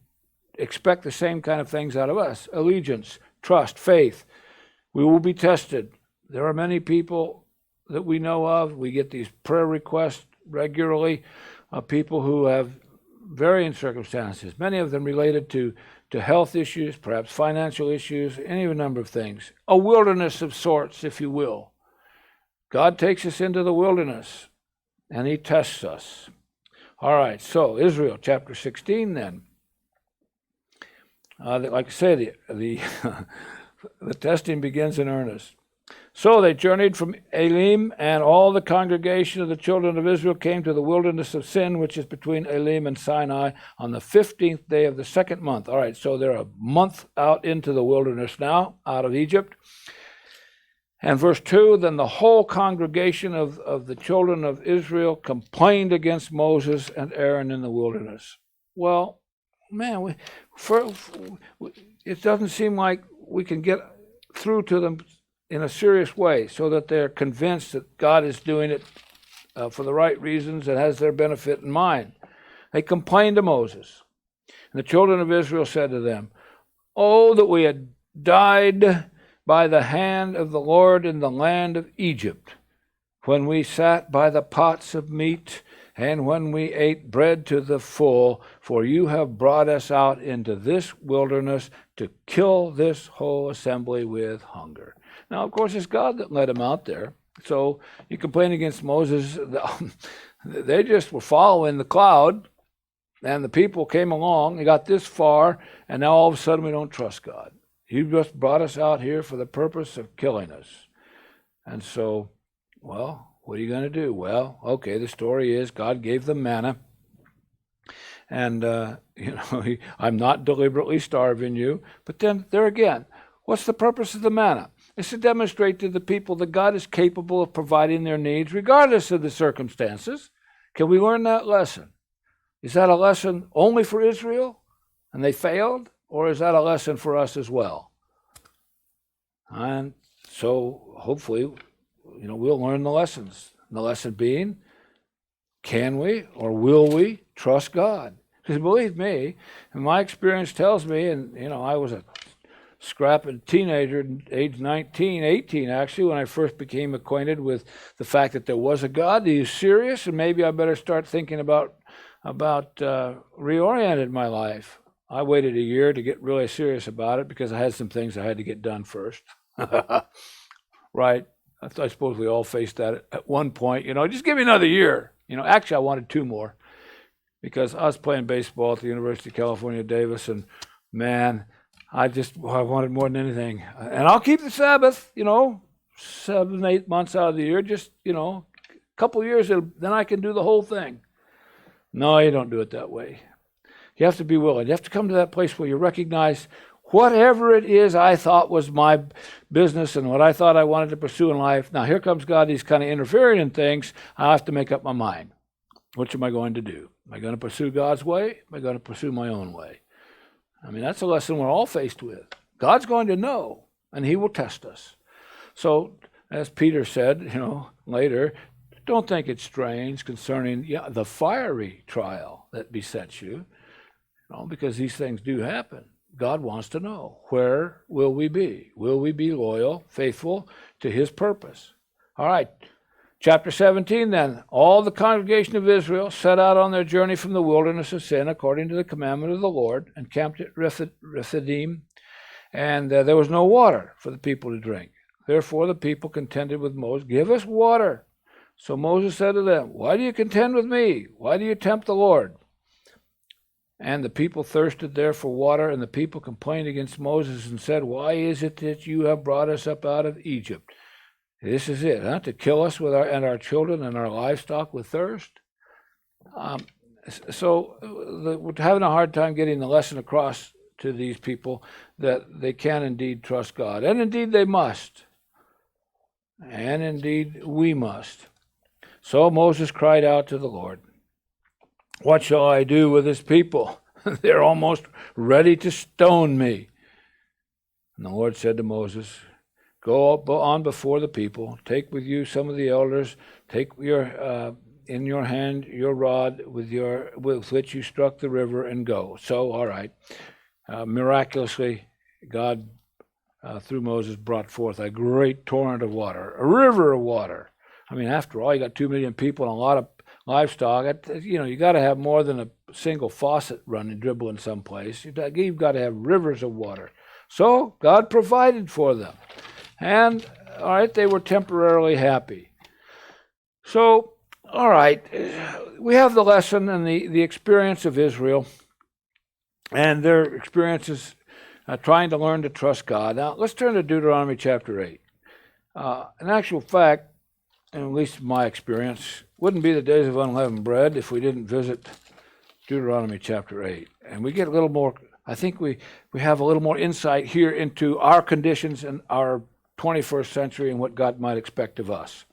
expect the same kind of things out of us. Allegiance, trust, faith. We will be tested. There are many people that we know of. We get these prayer requests regularly of people who have varying circumstances, many of them related to health issues, perhaps financial issues, any number of things. A wilderness of sorts, if you will. God takes us into the wilderness, and he tests us. All right, so Israel, chapter 16 then. Like I say, the testing begins in earnest. So they journeyed from Elim, and all the congregation of the children of Israel came to the wilderness of Sin, which is between Elim and Sinai, on the 15th day of the second month. All right, so they're a month out into the wilderness now, out of Egypt. And verse 2, then the whole congregation of the children of Israel complained against Moses and Aaron in the wilderness. Well, man, it doesn't seem like we can get through to them in a serious way so that they're convinced that God is doing it for the right reasons and has their benefit in mind. They complained to Moses. And the children of Israel said to them, oh, that we had died by the hand of the Lord in the land of Egypt, when we sat by the pots of meat, and when we ate bread to the full, for you have brought us out into this wilderness to kill this whole assembly with hunger. Now, of course, it's God that led them out there. So you complain against Moses. They just were following the cloud, and the people came along. They got this far, and now all of a sudden we don't trust God. You just brought us out here for the purpose of killing us. And so, well, what are you going to do? Well, okay, the story is God gave them manna. And, I'm not deliberately starving you. But then, there again, what's the purpose of the manna? It's to demonstrate to the people that God is capable of providing their needs regardless of the circumstances. Can we learn that lesson? Is that a lesson only for Israel and they failed? Or is that a lesson for us as well? And So hopefully, we'll learn the lessons. The lesson being, can we or will we trust God? Because believe me, and my experience tells me, and I was a scrapping teenager, age 19, 18 actually, when I first became acquainted with the fact that there was a God. He is serious, and maybe I better start thinking about reorienting my life. I waited a year to get really serious about it because I had some things I had to get done first. Right? I suppose we all faced that at one point. Just give me another year. Actually, I wanted 2 more because I was playing baseball at the University of California, Davis, and man, I wanted more than anything. And I'll keep the Sabbath, 7, 8 months out of the year, just, a couple of years, then I can do the whole thing. No, you don't do it that way. You have to be willing. You have to come to that place where you recognize whatever it is I thought was my business and what I thought I wanted to pursue in life. Now, here comes God. He's kind of interfering in things. I have to make up my mind. Which am I going to do? Am I going to pursue God's way? Am I going to pursue my own way? I mean, that's a lesson we're all faced with. God's going to know, and he will test us. So, as Peter said, later, don't think it's strange concerning the fiery trial that besets you, because these things do happen. God wants to know, where will we be? Will we be loyal, faithful to his purpose? All right, chapter 17 then. All the congregation of Israel set out on their journey from the wilderness of sin according to the commandment of the Lord and camped at Rephidim, and there was no water for the people to drink. Therefore the people contended with Moses, give us water. So Moses said to them, why do you contend with me? Why do you tempt the Lord? And the people thirsted there for water, and the people complained against Moses and said, why is it that you have brought us up out of Egypt? This is it, to kill us with our children and our livestock with thirst? We're having a hard time getting the lesson across to these people that they can indeed trust God. And indeed they must. And indeed we must. So Moses cried out to the Lord, what shall I do with this people? They're almost ready to stone me. And the Lord said to Moses, go on before the people, take with you some of the elders, take in your hand your rod with which you struck the river, and go. So, all right, miraculously, God, through Moses, brought forth a great torrent of water, a river of water. I mean, after all, you got 2 million people and a lot of livestock. You got to have more than a single faucet running, dribbling someplace. You've got to have rivers of water. So God provided for them. And, all right, they were temporarily happy. So, all right, we have the lesson and the experience of Israel and their experiences trying to learn to trust God. Now, let's turn to Deuteronomy chapter 8. In actual fact, and at least in my experience, wouldn't be the days of unleavened bread if we didn't visit Deuteronomy chapter 8. And we get a little more, I think we have a little more insight here into our conditions and our 21st century and what God might expect of us.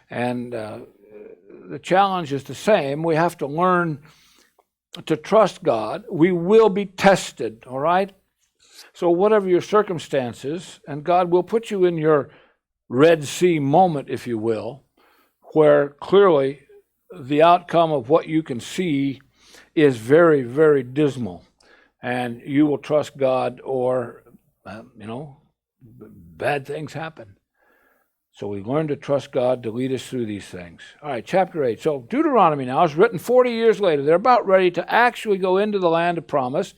And the challenge is the same. We have to learn to trust God. We will be tested, all right? So whatever your circumstances, and God will put you in your Red Sea moment, if you will, where clearly the outcome of what you can see is very, very dismal. And you will trust God or, bad things happen. So we learn to trust God to lead us through these things. All right, chapter 8. So Deuteronomy now is written 40 years later. They're about ready to actually go into the land of promise.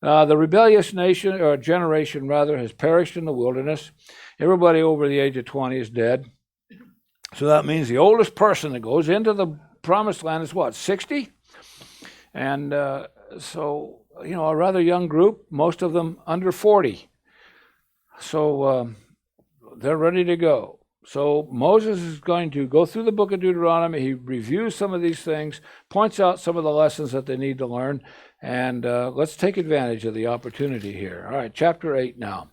The rebellious nation, or generation rather, has perished in the wilderness. Everybody over the age of 20 is dead. So that means the oldest person that goes into the promised land is what, 60? And so, a rather young group, most of them under 40. So they're ready to go. So Moses is going to go through the book of Deuteronomy. He reviews some of these things, points out some of the lessons that they need to learn, and let's take advantage of the opportunity here. All right, chapter 8 now.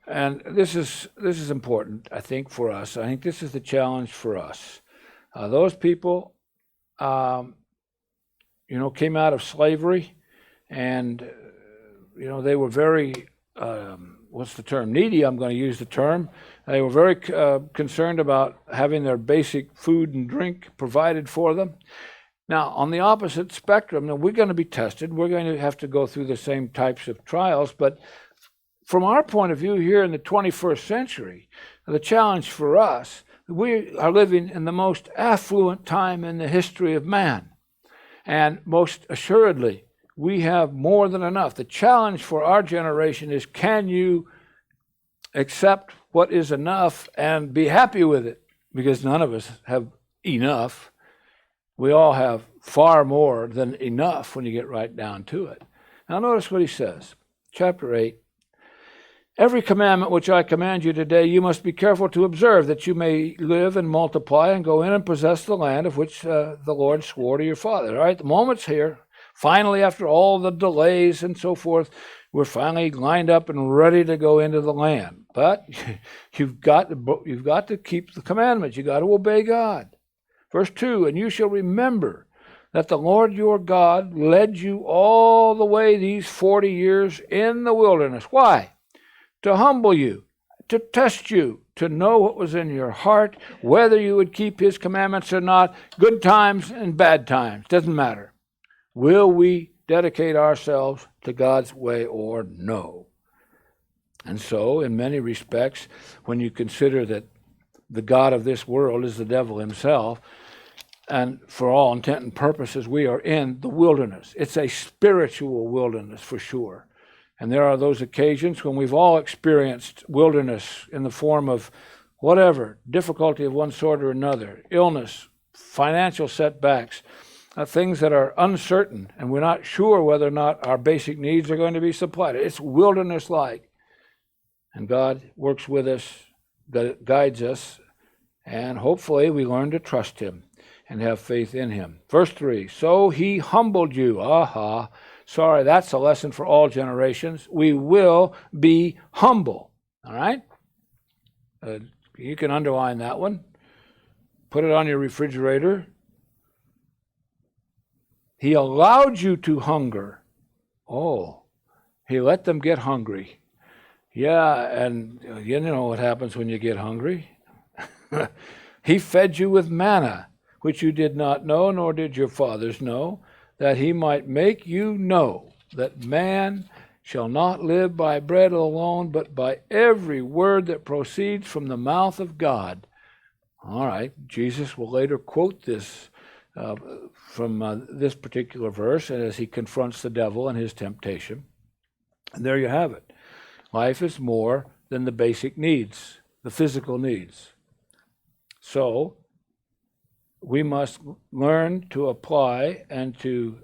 And this is important, I think, for us. I think this is the challenge for us. Those people, came out of slavery, and they were very what's the term? Needy, I'm going to use the term. They were very concerned about having their basic food and drink provided for them. Now, on the opposite spectrum, now we're going to be tested. We're going to have to go through the same types of trials. But from our point of view here in the 21st century, the challenge for us, we are living in the most affluent time in the history of man. And most assuredly, we have more than enough. The challenge for our generation is, can you accept what is enough and be happy with it? Because none of us have enough. We all have far more than enough when you get right down to it. Now notice what he says, chapter 8. Every commandment which I command you today, you must be careful to observe, that you may live and multiply and go in and possess the land of which the Lord swore to your father. All right, the moment's here. Finally, after all the delays and so forth, we're finally lined up and ready to go into the land. But you've got to keep the commandments. You've got to obey God. Verse 2, and you shall remember that the Lord your God led you all the way these 40 years in the wilderness. Why? To humble you, to test you, to know what was in your heart, whether you would keep his commandments or not, good times and bad times, doesn't matter. Will we dedicate ourselves to God's way or no? And so, in many respects, when you consider that the God of this world is the devil himself, and for all intent and purposes, we are in the wilderness. It's a spiritual wilderness for sure. And there are those occasions when we've all experienced wilderness in the form of whatever, difficulty of one sort or another, illness, financial setbacks, things that are uncertain, and we're not sure whether or not our basic needs are going to be supplied. It's wilderness-like. And God works with us, guides us, and hopefully we learn to trust him and have faith in him. Verse 3, so he humbled you. Sorry, that's a lesson for all generations. We will be humble. All right? You can underline that one. Put it on your refrigerator. He allowed you to hunger. Oh, he let them get hungry. Yeah, and you know what happens when you get hungry. He fed you with manna, which you did not know, nor did your fathers know, that he might make you know that man shall not live by bread alone, but by every word that proceeds from the mouth of God. All right, Jesus will later quote this from this particular verse as he confronts the devil and his temptation. And there you have it. Life is more than the basic needs, the physical needs. So, we must learn to apply and to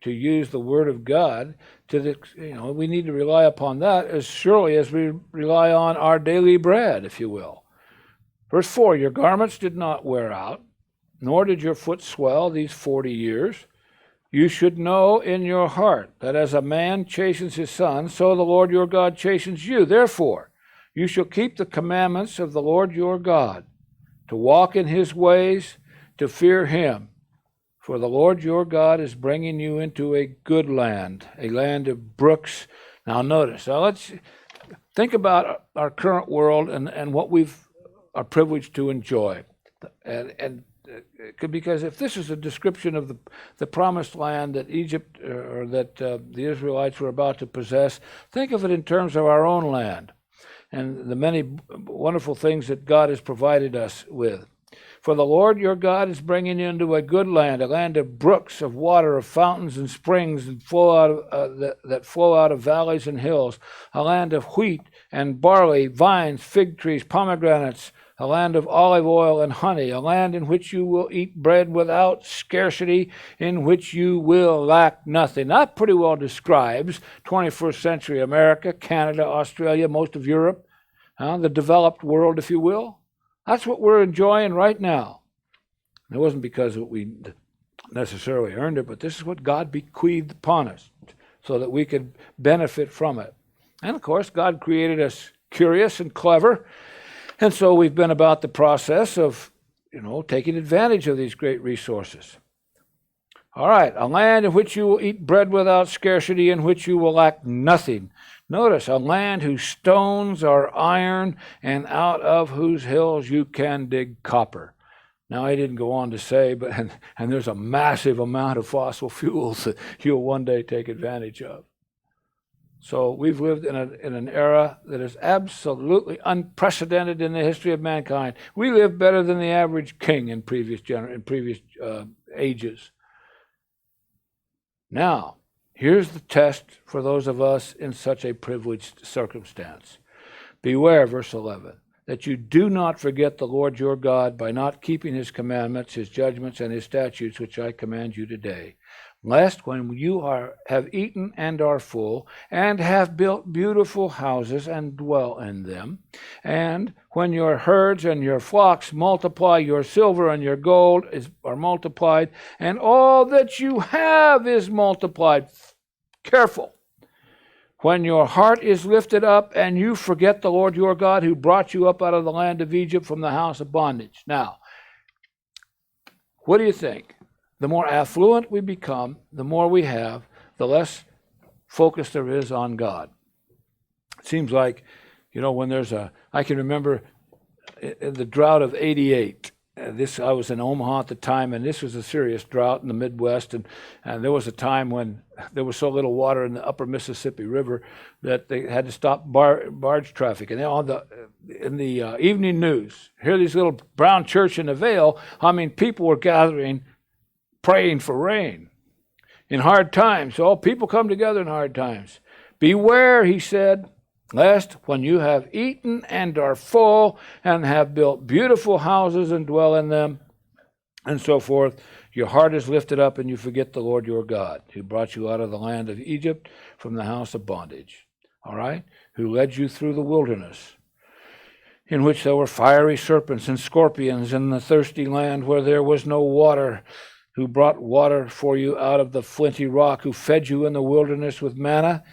use the Word of God to the, we need to rely upon that as surely as we rely on our daily bread, if you will. Verse 4, your garments did not wear out, nor did your foot swell these 40 years. You should know in your heart that as a man chastens his son, so the Lord your God chastens you. Therefore, you shall keep the commandments of the Lord your God, to walk in his ways, to fear him. For the Lord your God is bringing you into a good land, a land of brooks. Now notice, let's think about our current world and what are privileged to enjoy. Because if this is a description of the promised land that Egypt or that the Israelites were about to possess, think of it in terms of our own land and the many wonderful things that God has provided us with. For the Lord your God is bringing you into a good land, a land of brooks, of water, of fountains and springs that flow out of valleys and hills, a land of wheat and barley, vines, fig trees, pomegranates, a land of olive oil and honey, a land in which you will eat bread without scarcity, in which you will lack nothing. That pretty well describes 21st century America, Canada, Australia, most of Europe, the developed world, if you will. That's what we're enjoying right now. It wasn't because we necessarily earned it, but this is what God bequeathed upon us so that we could benefit from it. And of course, God created us curious and clever. And so we've been about the process of, taking advantage of these great resources. All right, a land in which you will eat bread without scarcity, in which you will lack nothing. Notice, a land whose stones are iron, and out of whose hills you can dig copper. Now, I didn't go on to say, but and there's a massive amount of fossil fuels that you'll one day take advantage of. So we've lived in an era that is absolutely unprecedented in the history of mankind. We live better than the average king in previous ages. Now, here's the test for those of us in such a privileged circumstance. Beware, verse 11, that you do not forget the Lord your God by not keeping his commandments, his judgments, and his statutes, which I command you today. Lest when you have eaten and are full, and have built beautiful houses and dwell in them, and when your herds and your flocks multiply, your silver and your gold are multiplied, and all that you have is multiplied. Careful. When your heart is lifted up and you forget the Lord your God who brought you up out of the land of Egypt from the house of bondage. Now, what do you think? The more affluent we become, the more we have, the less focus there is on God. It seems like, when I can remember in the drought of 88, I was in Omaha at the time, and this was a serious drought in the Midwest, and there was a time when there was so little water in the upper Mississippi River that they had to stop barge traffic. And in the evening news, here these little brown church in the Vale, people were gathering, praying for rain in hard times. So all people come together in hard times. Beware, he said, lest when you have eaten and are full and have built beautiful houses and dwell in them, and so forth, your heart is lifted up and you forget the Lord your God, who brought you out of the land of Egypt from the house of bondage, all right, who led you through the wilderness, in which there were fiery serpents and scorpions in the thirsty land where there was no water, who brought water for you out of the flinty rock, who fed you in the wilderness with manna,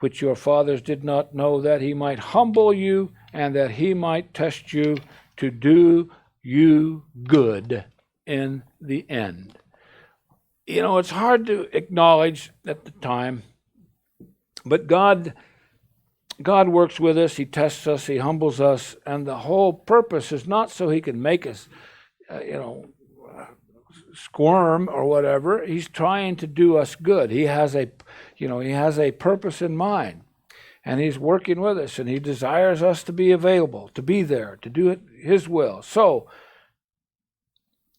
which your fathers did not know, that he might humble you and that he might test you to do you good in the end. It's hard to acknowledge at the time, but God works with us, he tests us, he humbles us, and the whole purpose is not so he can make us, squirm or whatever. He's trying to do us good. He has a purpose in mind, and he's working with us, and he desires us to be available, to be there, to do it his will. So,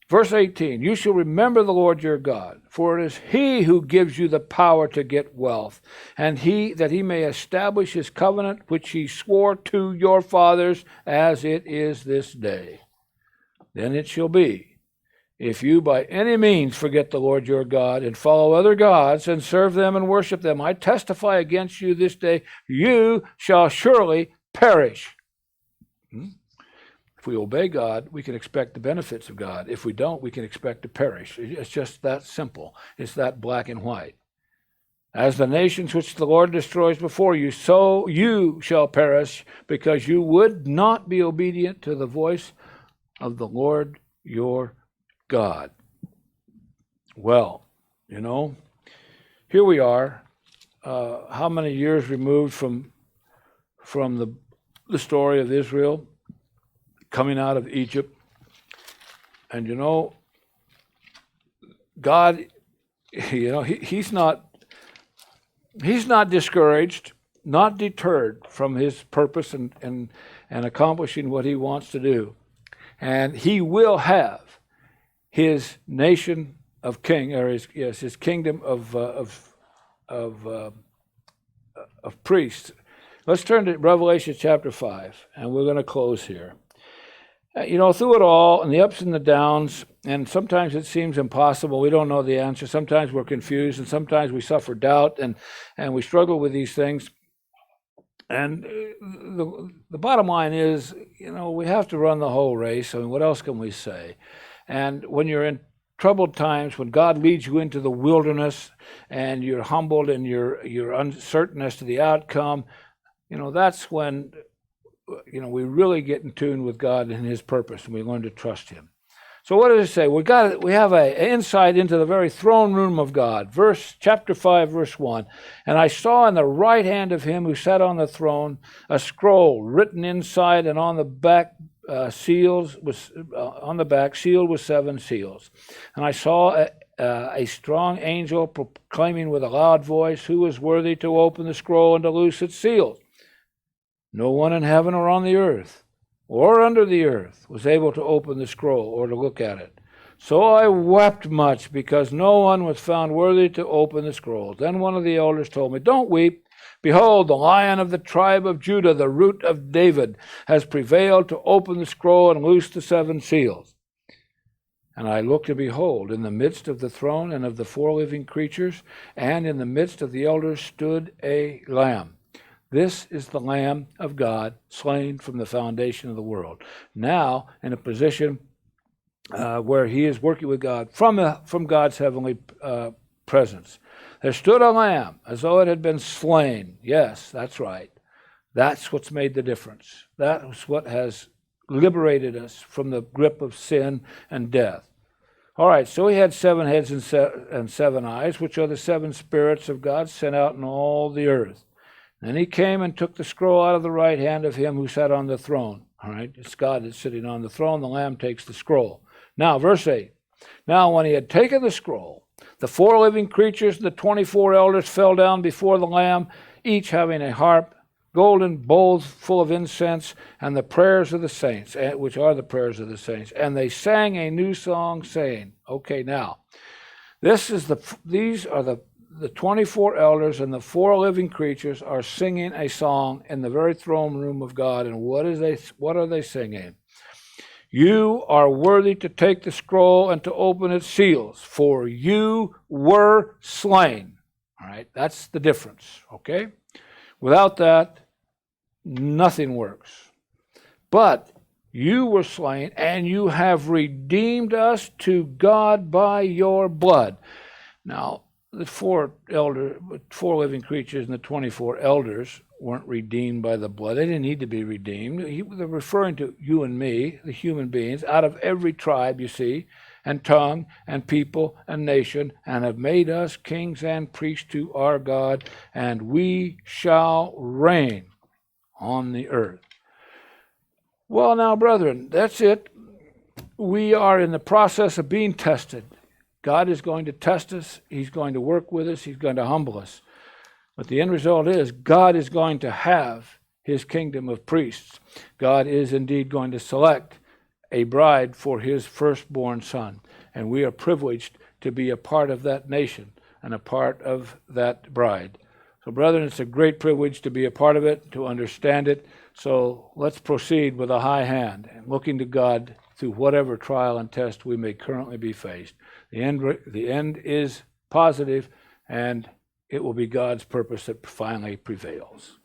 verse 18, you shall remember the Lord your God, for it is he who gives you the power to get wealth, and that he may establish his covenant, which he swore to your fathers, as it is this day. Then it shall be, if you by any means forget the Lord your God and follow other gods and serve them and worship them, I testify against you this day, you shall surely perish. If we obey God, we can expect the benefits of God. If we don't, we can expect to perish. It's just that simple. It's that black and white. As the nations which the Lord destroys before you, so you shall perish, because you would not be obedient to the voice of the Lord your God. Well, here we are, how many years removed from the story of Israel coming out of Egypt, and God, he's not discouraged, not deterred from his purpose and accomplishing what he wants to do, and he will have his nation of his kingdom of priests. Let's turn to Revelation chapter 5, and we're going to close here. Through it all, and the ups and the downs, and sometimes it seems impossible. We don't know the answer. Sometimes we're confused, and sometimes we suffer doubt, and we struggle with these things. And the bottom line is, we have to run the whole race. What else can we say? And when you're in troubled times, when God leads you into the wilderness and you're humbled and you're uncertain as to the outcome, that's when, we really get in tune with God and his purpose, and we learn to trust him. So what does it say? We have an insight into the very throne room of God. Chapter 5, verse 1. And I saw in the right hand of him who sat on the throne a scroll written inside and on the back, sealed with 7 seals. And I saw a strong angel proclaiming with a loud voice, who is worthy to open the scroll and to loose its seals? No one in heaven or on the earth or under the earth was able to open the scroll or to look at it. So I wept much because no one was found worthy to open the scroll. Then one of the elders told me, don't weep. Behold, the Lion of the tribe of Judah, the root of David, has prevailed to open the scroll and loose the 7 seals. And I looked, and behold, in the midst of the throne and of the 4 living creatures, and in the midst of the elders stood a lamb. This is the Lamb of God, slain from the foundation of the world. Now, in a position where he is working with God from God's heavenly presence. There stood a lamb as though it had been slain. Yes, that's right. That's what's made the difference. That's what has liberated us from the grip of sin and death. All right, so he had 7 heads and 7 eyes, which are the 7 spirits of God sent out in all the earth. Then he came and took the scroll out of the right hand of him who sat on the throne. All right, it's God that's sitting on the throne. The Lamb takes the scroll. Now, verse 8. Now, when he had taken the scroll, the 4 living creatures and the 24 elders fell down before the Lamb, each having a harp, golden bowls full of incense, and the prayers of the saints, which are the prayers of the saints. And they sang a new song, saying, okay, now, these are the 24 elders and the 4 living creatures are singing a song in the very throne room of God. And what are they singing? You are worthy to take the scroll and to open its seals, for you were slain. All right, that's the difference, okay? Without that, nothing works. But you were slain, and you have redeemed us to God by your blood. Now, the 4 living creatures and the 24 elders weren't redeemed by the blood. They didn't need to be redeemed. They're referring to you and me, the human beings, out of every tribe, you see, and tongue and people and nation, and have made us kings and priests to our God, and we shall reign on the earth. Well, now, brethren, that's it. We are in the process of being tested. God is going to test us. He's going to work with us. He's going to humble us. But the end result is God is going to have his kingdom of priests. God is indeed going to select a bride for his firstborn son. And we are privileged to be a part of that nation and a part of that bride. So, brethren, it's a great privilege to be a part of it, to understand it. So let's proceed with a high hand and looking to God through whatever trial and test we may currently be faced. The end is positive, and it will be God's purpose that finally prevails.